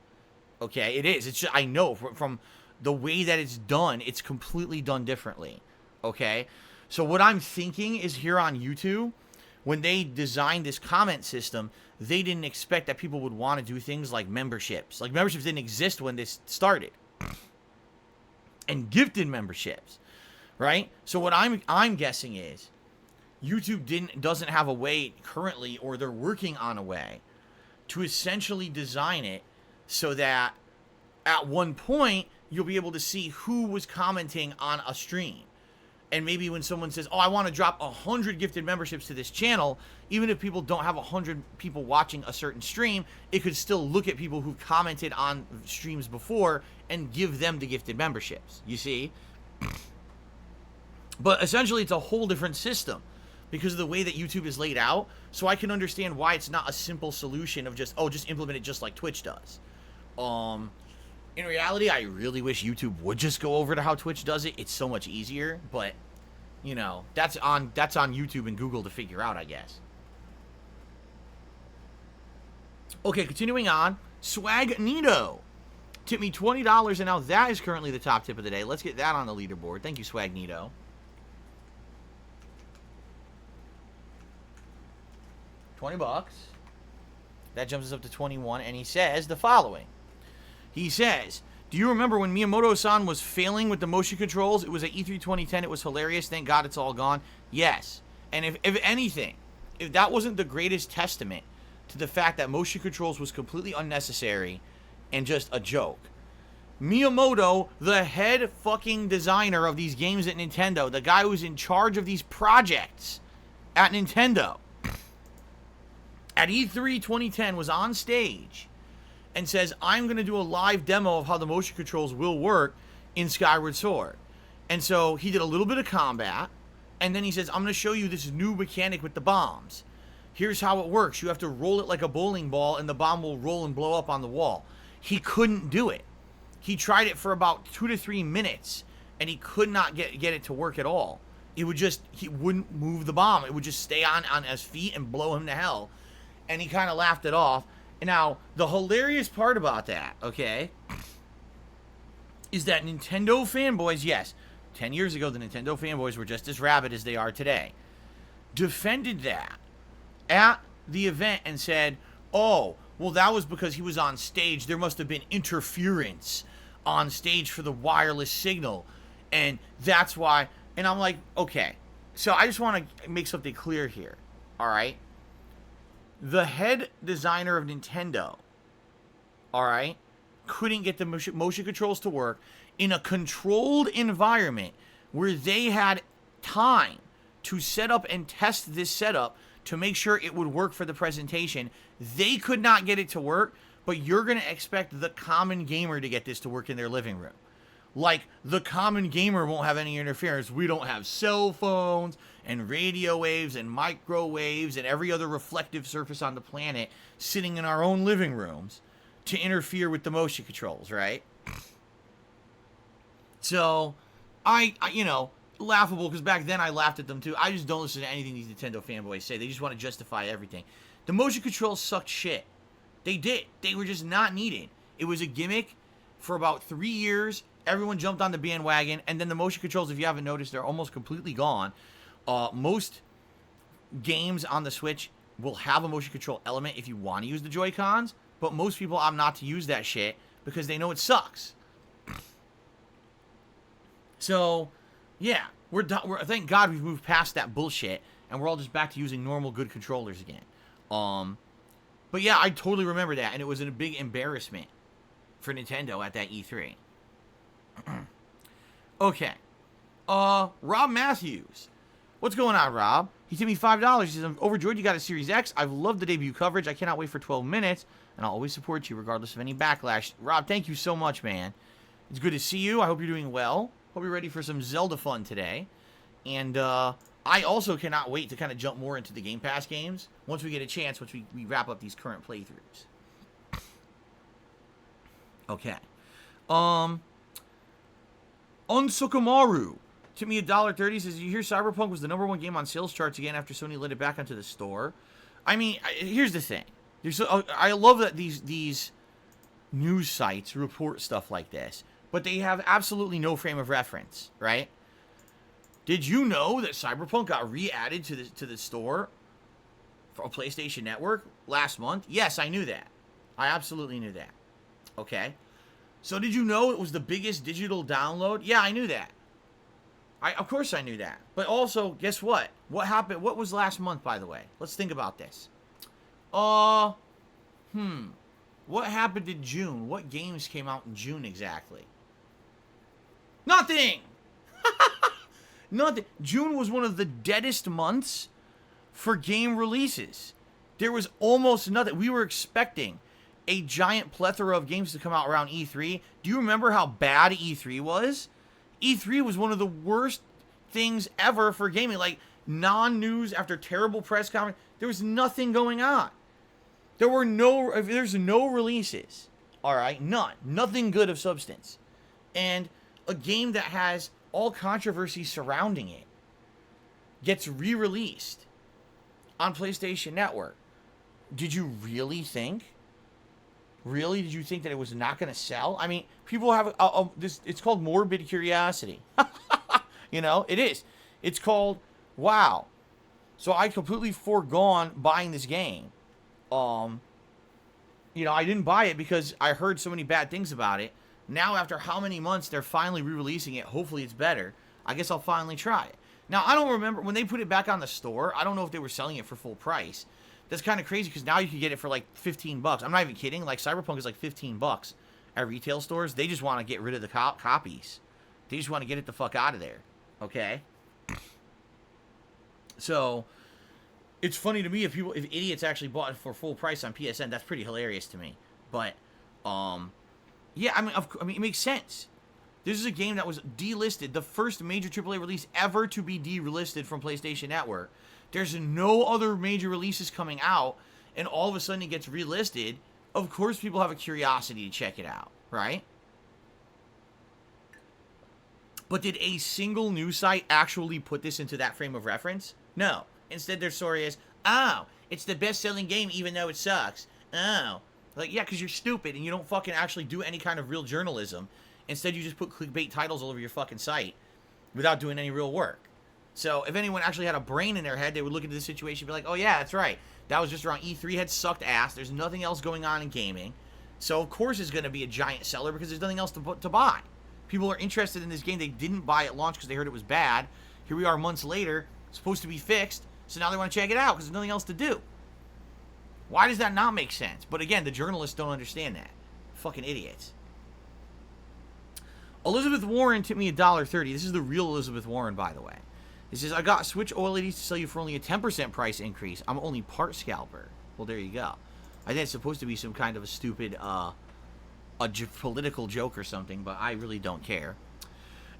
Okay, it is. It's just, I know from the way that it's done, it's completely done differently. Okay, so what I'm thinking is here on YouTube, when they designed this comment system, they didn't expect that people would want to do things like memberships. Like, memberships didn't exist when this started. And gifted memberships, right? So what I'm guessing is YouTube doesn't have a way currently, or they're working on a way to essentially design it so that at one point you'll be able to see who was commenting on a stream. And maybe when someone says, oh, I want to drop 100 gifted memberships to this channel, even if people don't have 100 people watching a certain stream, it could still look at people who commented on streams before and give them the gifted memberships, you see? But essentially, it's a whole different system because of the way that YouTube is laid out. So I can understand why it's not a simple solution of just implement it just like Twitch does. In reality, I really wish YouTube would just go over to how Twitch does it. It's so much easier, but you know, that's on YouTube and Google to figure out, I guess. Okay, continuing on. Swagnito tipped me $20, and now that is currently the top tip of the day. Let's get that on the leaderboard. Thank you, Swagnito. $20. That jumps us up to 21, and he says the following. He says, do you remember when Miyamoto-san was failing with the motion controls? It was at E3 2010. It was hilarious. Thank God it's all gone. Yes. And if anything, if that wasn't the greatest testament to the fact that motion controls was completely unnecessary and just a joke. Miyamoto, the head fucking designer of these games at Nintendo, the guy who's in charge of these projects at Nintendo, at E3 2010 was on stage and says, I'm going to do a live demo of how the motion controls will work in Skyward Sword. And so he did a little bit of combat, and then he says, I'm going to show you this new mechanic with the bombs. Here's how it works. You have to roll it like a bowling ball, and the bomb will roll and blow up on the wall. He couldn't do it. He tried it for about 2 to 3 minutes, and he could not get it to work at all. He wouldn't move the bomb. It would just stay on his feet and blow him to hell. And he kind of laughed it off. Now, the hilarious part about that, okay, is that Nintendo fanboys, yes, 10 years ago the Nintendo fanboys were just as rabid as they are today, defended that at the event and said, oh, well, that was because he was on stage. There must have been interference on stage for the wireless signal, and that's why. And I'm like, okay, so I just want to make something clear here, all right? The head designer of Nintendo, all right, couldn't get the motion controls to work in a controlled environment where they had time to set up and test this setup to make sure it would work for the presentation. They could not get it to work, but you're going to expect the common gamer to get this to work in their living room. Like, the common gamer won't have any interference. We don't have cell phones, and radio waves and microwaves and every other reflective surface on the planet sitting in our own living rooms to interfere with the motion controls, right? So, you know, laughable, because back then I laughed at them too. I just don't listen to anything these Nintendo fanboys say. They just want to justify everything. The motion controls sucked shit. They did. They were just not needed. It was a gimmick for about 3 years. Everyone jumped on the bandwagon, and then the motion controls, if you haven't noticed, they're almost completely gone. Most games on the Switch will have a motion control element if you want to use the Joy-Cons, but most people opt not to use that shit because they know it sucks. So, yeah, thank God we've moved past that bullshit, and we're all just back to using normal, good controllers again. But yeah, I totally remember that, and it was a big embarrassment for Nintendo at that E3. Okay. Rob Matthews. What's going on, Rob? He sent me $5. He says, I'm overjoyed you got a Series X. I've loved the debut coverage. I cannot wait for 12 minutes, and I'll always support you regardless of any backlash. Rob, thank you so much, man. It's good to see you. I hope you're doing well. Hope you're ready for some Zelda fun today. And, I also cannot wait to kind of jump more into the Game Pass games once we get a chance, once we wrap up these current playthroughs. Okay. Unsukumaru took me $1.30. Says, you hear Cyberpunk was the #1 game on sales charts again after Sony let it back onto the store? I mean, here's the thing. I love that these news sites report stuff like this, but they have absolutely no frame of reference, right? Did you know that Cyberpunk got re-added to the store for a PlayStation Network last month? Yes, I knew that. I absolutely knew that. Okay. So did you know it was the biggest digital download? Yeah, I knew that. Of course I knew that. But also, guess what? What happened? What was last month, by the way? Let's think about this. What happened in June? What games came out in June exactly? Nothing! Nothing. June was one of the deadest months for game releases. There was almost nothing. We were expecting a giant plethora of games to come out around E3. Do you remember how bad E3 was? E3 was one of the worst things ever for gaming. Like, non-news after terrible press conference. There was nothing going on. There's no releases. All right? None. Nothing good of substance. And a game that has all controversy surrounding it gets re-released on PlayStation Network. Did you really think? Really? Did you think that it was not going to sell? I mean, people have this. It's called morbid curiosity. You know, it is. It's called, wow. So I completely foregone buying this game. You know, I didn't buy it because I heard so many bad things about it. Now, after how many months they're finally re-releasing it, hopefully it's better, I guess I'll finally try it. Now, I don't remember, when they put it back on the store, I don't know if they were selling it for full price. That's kind of crazy, because now you can get it for like $15. I'm not even kidding. Like, Cyberpunk is like $15 at retail stores. They just want to get rid of the copies. They just want to get it the fuck out of there. Okay? So, it's funny to me if idiots actually bought it for full price on PSN. That's pretty hilarious to me. But, yeah, I mean, it makes sense. This is a game that was delisted, the first major AAA release ever to be delisted from PlayStation Network. There's no other major releases coming out, and all of a sudden it gets relisted. Of course people have a curiosity to check it out, right? But did a single news site actually put this into that frame of reference? No. Instead their story is, oh, it's the best-selling game even though it sucks. Oh. Like, yeah, because you're stupid and you don't fucking actually do any kind of real journalism. Instead, you just put clickbait titles all over your fucking site without doing any real work. So, if anyone actually had a brain in their head, they would look into this situation and be like, oh, yeah, that's right. That was just around E3 had sucked ass. There's nothing else going on in gaming. So, of course, it's going to be a giant seller because there's nothing else to buy. People are interested in this game. They didn't buy at launch because they heard it was bad. Here we are months later. It's supposed to be fixed. So, now they want to check it out because there's nothing else to do. Why does that not make sense? But again, the journalists don't understand that. Fucking idiots. Elizabeth Warren tipped me $1.30. This is the real Elizabeth Warren, by the way. It says, I got Switch OLEDs to sell you for only a 10% price increase. I'm only part scalper. Well, there you go. I think it's supposed to be some kind of a stupid political joke or something, but I really don't care.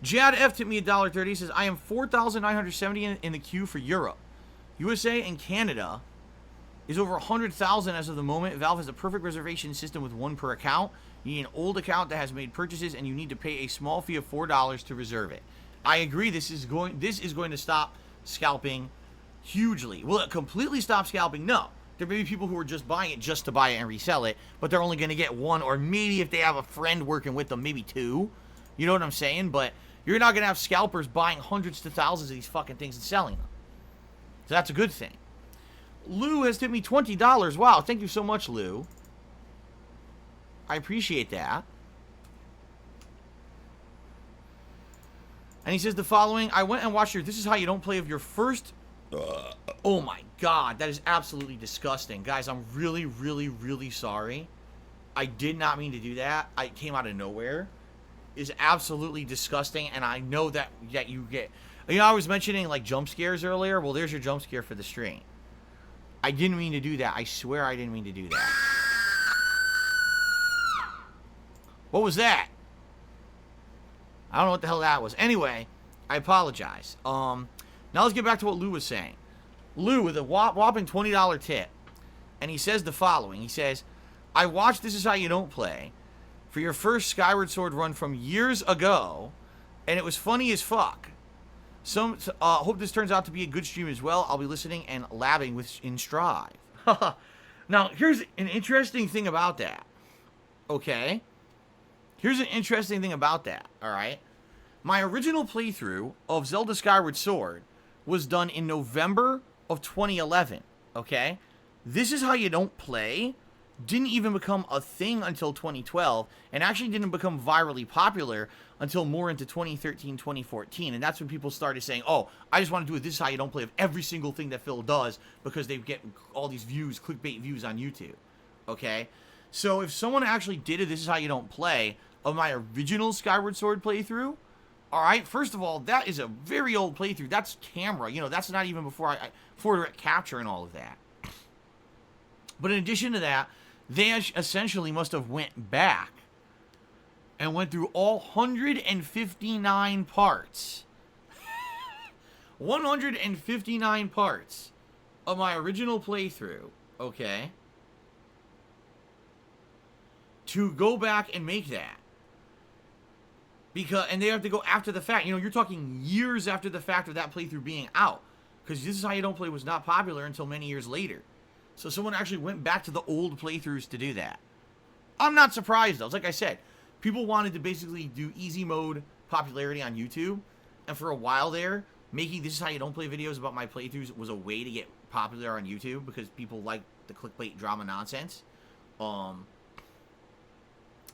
Jad F tipped me $1.30. He says, I am 4,970 in the queue for Europe. USA and Canada is over 100,000 as of the moment. Valve has a perfect reservation system with one per account. You need an old account that has made purchases, and you need to pay a small fee of $4 to reserve it. I agree. This is going to stop scalping hugely. Will it completely stop scalping? No. There may be people who are just buying it just to buy it and resell it, but they're only going to get one, or maybe if they have a friend working with them, maybe two. You know what I'm saying? But you're not going to have scalpers buying hundreds to thousands of these fucking things and selling them. So that's a good thing. Lou has tipped me $20. Wow, thank you so much, Lou. I appreciate that. And he says the following. I went and watched your This Is How You Don't Play of your first... Oh my god, that is absolutely disgusting. Guys, I'm really, really, really sorry. I did not mean to do that. It came out of nowhere. It's absolutely disgusting, and I know that you get... You know, I was mentioning, like, jump scares earlier. Well, there's your jump scare for the stream. I didn't mean to do that. I swear I didn't mean to do that. What was that? I don't know what the hell that was. Anyway, I apologize. Now let's get back to what Lou was saying. Lou with a whopping $20 tip. And he says the following. He says, I watched This Is How You Don't Play for your first Skyward Sword run from years ago, and it was funny as fuck. Hope this turns out to be a good stream as well. I'll be listening and labbing in Strive. Now, here's an interesting thing about that. Okay? Here's an interesting thing about that, alright? My original playthrough of Zelda Skyward Sword was done in November of 2011, okay? This Is How You Don't Play didn't even become a thing until 2012, and actually didn't become virally popular until more into 2013, 2014, and that's when people started saying, oh, I just want to do a This Is How You Don't Play of every single thing that Phil does, because they get all these views, clickbait views on YouTube, okay? So if someone actually did a This Is How You Don't Play of my original Skyward Sword playthrough, alright, first of all, that is a very old playthrough. That's camera, you know, that's not even before before capture and all of that. But in addition to that, they essentially must have went back and went through all 159 parts. 159 parts of my original playthrough, okay, to go back and make that. And they have to go after the fact. You know, you're talking years after the fact of that playthrough being out. Because This Is How You Don't Play was not popular until many years later. So someone actually went back to the old playthroughs to do that. I'm not surprised, though. It's like I said, people wanted to basically do easy mode popularity on YouTube. And for a while there, making This Is How You Don't Play videos about my playthroughs was a way to get popular on YouTube. Because people like the clickbait drama nonsense.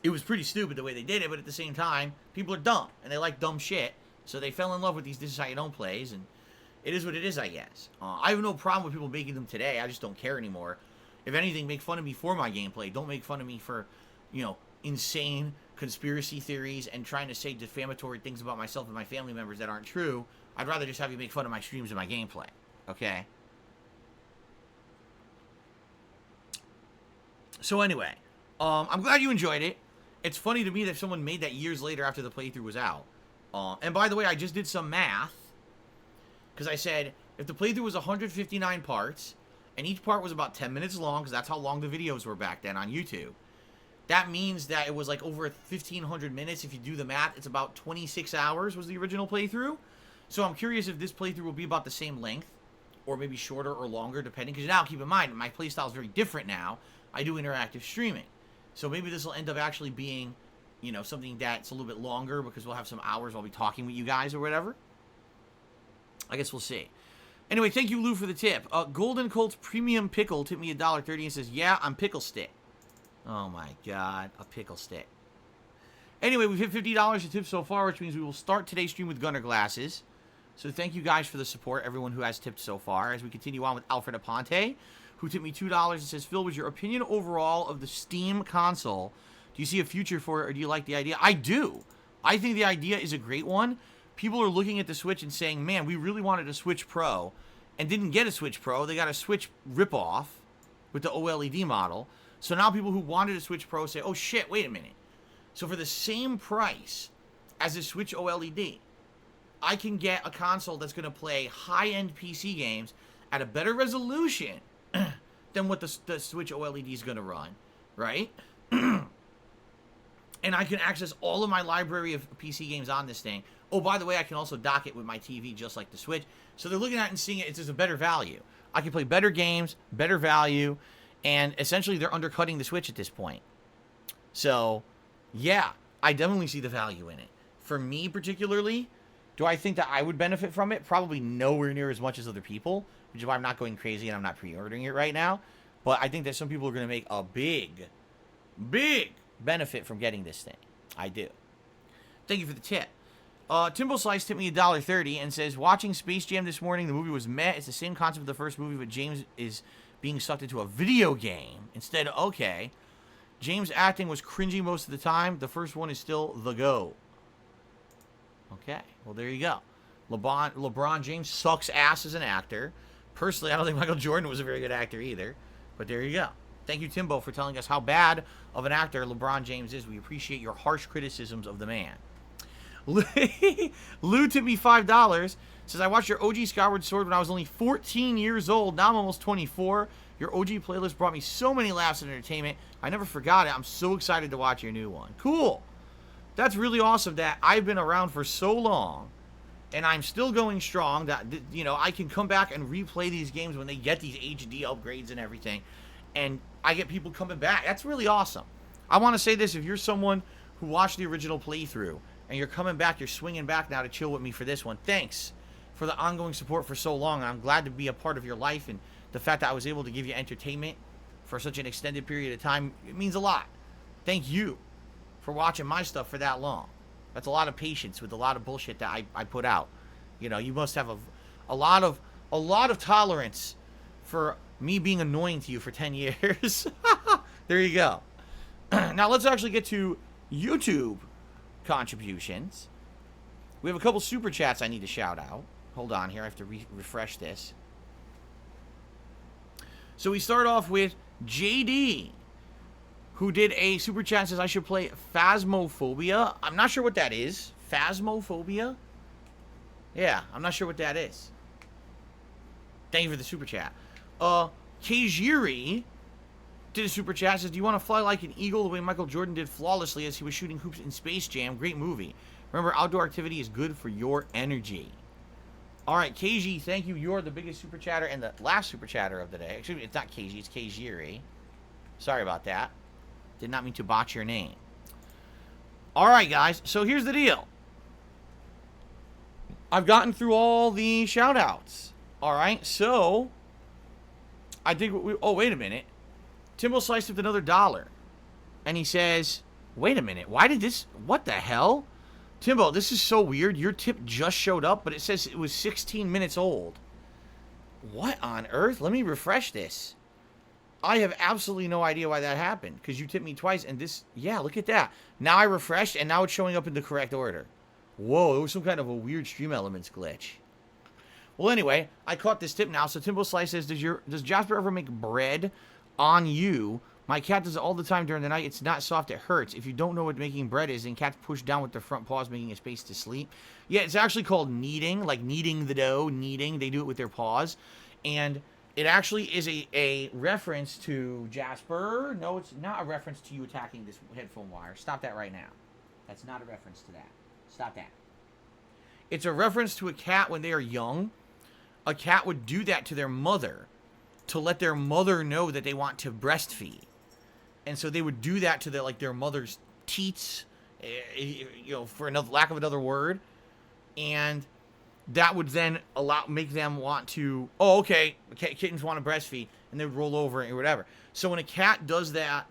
It was pretty stupid the way they did it, but at the same time, people are dumb, and they like dumb shit, so they fell in love with these This Is How You Don't Plays, and it is what it is, I guess. I have no problem with people making them today, I just don't care anymore. If anything, make fun of me for my gameplay. Don't make fun of me for, you know, insane conspiracy theories and trying to say defamatory things about myself and my family members that aren't true. I'd rather just have you make fun of my streams and my gameplay, okay? So anyway, I'm glad you enjoyed it. It's funny to me that someone made that years later after the playthrough was out. And by the way, I just did some math. Because I said, if the playthrough was 159 parts, and each part was about 10 minutes long, because that's how long the videos were back then on YouTube, that means that it was like over 1,500 minutes. If you do the math, it's about 26 hours was the original playthrough. So I'm curious if this playthrough will be about the same length, or maybe shorter or longer, depending. Because now, keep in mind, my playstyle is very different now. I do interactive streaming. So maybe this will end up actually being, you know, something that's a little bit longer because we'll have some hours I'll be talking with you guys or whatever. I guess we'll see. Anyway, thank you, Lou, for the tip. Golden Colts Premium Pickle tipped me $1.30 and says, yeah, I'm Pickle Stick. Oh, my God. A Pickle Stick. Anyway, we've hit $50 in tips so far, which means we will start today's stream with Gunner Glasses. So thank you guys for the support, everyone who has tipped so far, as we continue on with Alfred Aponte, who tipped me $2 and says, Phil, was your opinion overall of the Steam console? Do you see a future for it, or do you like the idea? I do. I think the idea is a great one. People are looking at the Switch and saying, man, we really wanted a Switch Pro and didn't get a Switch Pro. They got a Switch ripoff with the OLED model. So now people who wanted a Switch Pro say, oh, shit, wait a minute. So for the same price as a Switch OLED. I can get a console that's going to play high-end PC games at a better resolution than what the Switch OLED is going to run, right? And I can access all of my library of PC games on this thing. Oh, by the way, I can also dock it with my TV just like the Switch. So they're looking at it and seeing it, it's just a better value. I can play better games, better value, and essentially they're undercutting the Switch at this point. So, yeah, I definitely see the value in it. For me particularly, do I think that I would benefit from it? Probably nowhere near as much as other people, which is why I'm not going crazy and I'm not pre-ordering it right now. But I think that some people are going to make a big benefit from getting this thing. I do. Thank you for the tip. Timbo Slice tipped me $1.30 and says, watching Space Jam this morning, the movie was meh. It's the same concept of the first movie, but James is being sucked into a video game. Instead, okay. James' acting was cringy most of the time. The first one is still the go. Okay, well, there you go. LeBron James sucks ass as an actor. Personally, I don't think Michael Jordan was a very good actor either. But there you go. Thank you, Timbo, for telling us how bad of an actor LeBron James is. We appreciate your harsh criticisms of the man. Lou tipped me $5. Says, I watched your OG Skyward Sword when I was only 14 years old. Now I'm almost 24. Your OG playlist brought me so many laughs and entertainment. I never forgot it. I'm so excited to watch your new one. Cool. That's really awesome that I've been around for so long and I'm still going strong that, you know, I can come back and replay these games when they get these HD upgrades and everything. And I get people coming back. That's really awesome. I want to say this. If you're someone who watched the original playthrough and you're coming back, you're swinging back now to chill with me for this one, thanks for the ongoing support for so long. I'm glad to be a part of your life, and the fact that I was able to give you entertainment for such an extended period of time, it means a lot. Thank you for watching my stuff for that long. That's a lot of patience with a lot of bullshit that I put out. You know, you must have a lot of tolerance for me being annoying to you for 10 years. There you go. Now let's actually get to YouTube contributions. We have a couple super chats I need to shout out. Hold on here, I have to refresh this. So we start off with JD, who did a super chat and says I should play Phasmophobia. I'm not sure what that is. Phasmophobia? Yeah, I'm not sure what that is. Thank you for the super chat. Kajiri did a super chat, says, do you want to fly like an eagle the way Michael Jordan did flawlessly as he was shooting hoops in Space Jam? Great movie. Remember, outdoor activity is good for your energy. Alright, KG, thank you. You're the biggest super chatter and the last super chatter of the day. Actually, it's not KG, it's Kajiri. Sorry about that. Did not mean to botch your name. Alright, guys, so here's the deal. I've gotten through all the shout-outs. Alright, so I think oh, wait a minute. Timbo sliced up another $1. And he says, wait a minute, why did this, what the hell? Timbo, this is so weird. Your tip just showed up, but it says it was 16 minutes old. What on earth? Let me refresh this. I have absolutely no idea why that happened, because you tipped me twice, and this, yeah, look at that. Now I refreshed, and now it's showing up in the correct order. Whoa, it was some kind of a weird Stream Elements glitch. Well, anyway, I caught this tip now. So Timbo Slice says, does Jasper ever make bread on you? My cat does it all the time during the night. It's not soft, it hurts. If you don't know what making bread is, then cats push down with their front paws, making a space to sleep. Yeah, it's actually called kneading, like kneading the dough, kneading. They do it with their paws. And it actually is a reference to Jasper. No, it's not a reference to you attacking this headphone wire. Stop that right now. That's not a reference to that. Stop that. It's a reference to a cat when they are young. A cat would do that to their mother to let their mother know that they want to breastfeed. And so they would do that to their mother's teats, you know, for lack of another word. And that would then make them want to, oh, okay, kittens want to breastfeed, and they would roll over or whatever. So when a cat does that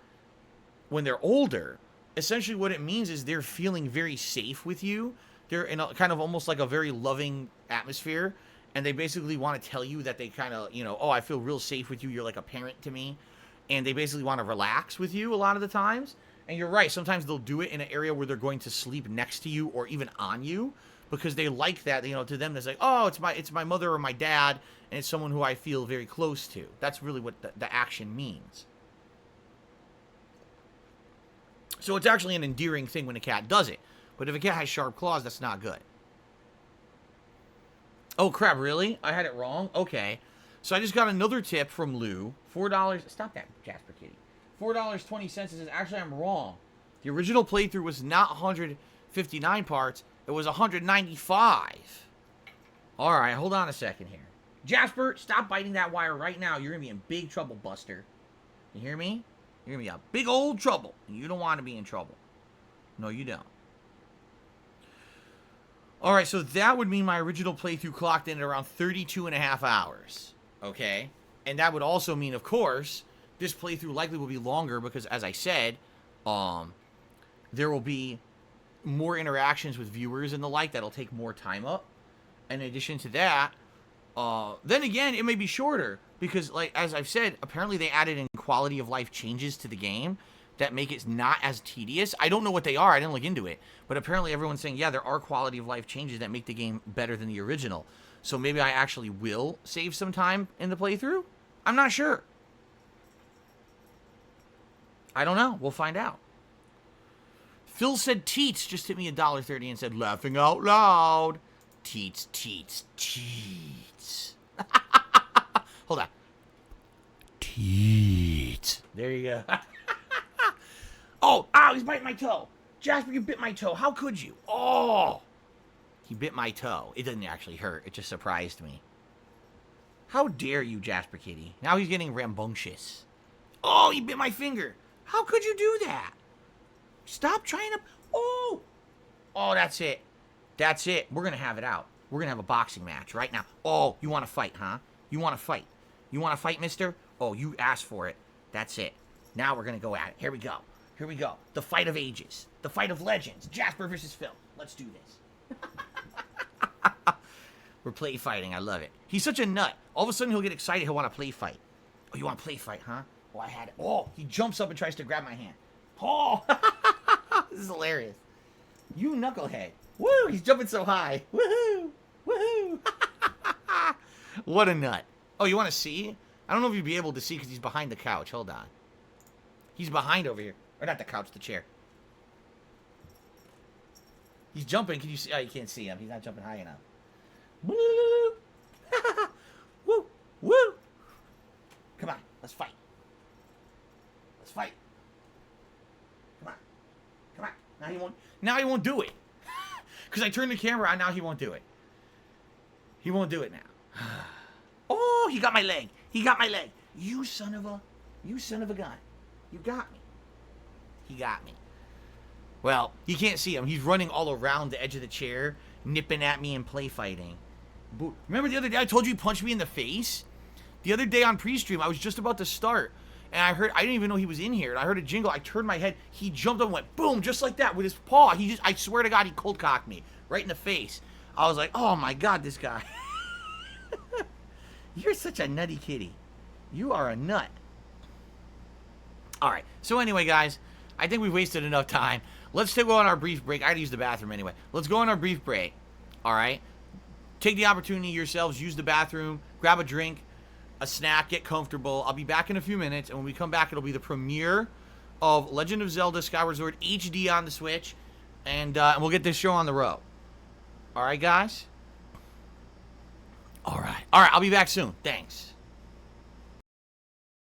when they're older, essentially what it means is they're feeling very safe with you. They're in a kind of almost like a very loving atmosphere, and they basically want to tell you that they kind of, you know, oh, I feel real safe with you. You're like a parent to me. And they basically want to relax with you a lot of the times. And you're right. Sometimes they'll do it in an area where they're going to sleep next to you or even on you because they like that. You know, to them, it's like, oh, it's my mother or my dad, and it's someone who I feel very close to. That's really what the action means. So it's actually an endearing thing when a cat does it. But if a cat has sharp claws, that's not good. Oh, crap, really? I had it wrong? Okay. So I just got another tip from Lou. $4. Stop that, Jasper Kitty. $4.20 says, actually, I'm wrong. The original playthrough was not 159 parts. It was 195. All right, hold on a second here. Jasper, stop biting that wire right now. You're going to be in big trouble, Buster. You hear me? You're going to be in big old trouble. You don't want to be in trouble. No, you don't. All right, so that would mean my original playthrough clocked in at around 32 and a half hours. Okay? And that would also mean, of course, this playthrough likely will be longer because, as I said, there will be more interactions with viewers and the like that'll take more time up. In addition to that, then again, it may be shorter because, like, as I've said, apparently they added in quality of life changes to the game that make it not as tedious. I don't know what they are. I didn't look into it. But apparently everyone's saying, yeah, there are quality of life changes that make the game better than the original. So maybe I actually will save some time in the playthrough? I'm not sure. I don't know. We'll find out. Phil said Teats just hit me $1.30 and said, laughing out loud. Teats, Teats, Teats. Hold on. Teats. There you go. Oh, ow, he's biting my toe. Jasper, you bit my toe. How could you? Oh. He bit my toe. It didn't actually hurt. It just surprised me. How dare you, Jasper Kitty? Now he's getting rambunctious. Oh, he bit my finger. How could you do that? Stop trying to... Oh. Oh, that's it. That's it. We're going to have it out. We're going to have a boxing match right now. Oh, you want to fight, huh? You want to fight? You want to fight, mister? Oh, you asked for it. That's it. Now we're going to go at it. Here we go. Here we go. The fight of ages. The fight of legends. Jasper versus Phil. Let's do this. We're play fighting. I love it. He's such a nut. All of a sudden, he'll get excited. He'll want to play fight. Oh, you want to play fight, huh? Oh, I had it. Oh, he jumps up and tries to grab my hand. Oh, this is hilarious. You knucklehead. Woo, he's jumping so high. Woohoo, woohoo. What a nut. Oh, you want to see? I don't know if you'd be able to see because he's behind the couch. Hold on. He's behind over here. Or not the couch, the chair. He's jumping. Can you see? Oh, you can't see him. He's not jumping high enough. Woo! Woo! Woo! Come on, let's fight. Let's fight. Come on. Come on. Now he won't. Now he won't do it. Because I turned the camera on. Now he won't do it. He won't do it now. Oh, he got my leg. He got my leg. You son of a gun. You got me. He got me. Well, you can't see him. He's running all around the edge of the chair, nipping at me and play fighting. Remember the other day I told you he punched me in the face? The other day on pre-stream, I was just about to start, and I didn't even know he was in here, and I heard a jingle. I turned my head. He jumped up and went boom, just like that with his paw. I swear to God, he cold cocked me right in the face. I was like, oh my God, this guy. You're such a nutty kitty. You are a nut. All right. So anyway, guys, I think we've wasted enough time. Let's go on our brief break. I gotta use the bathroom anyway. Let's go on our brief break. All right. Take the opportunity yourselves. Use the bathroom. Grab a drink, a snack. Get comfortable. I'll be back in a few minutes, and when we come back, it'll be the premiere of Legend of Zelda: Skyward Sword HD on the Switch, and we'll get this show on the road. All right, guys. All right. All right. I'll be back soon. Thanks.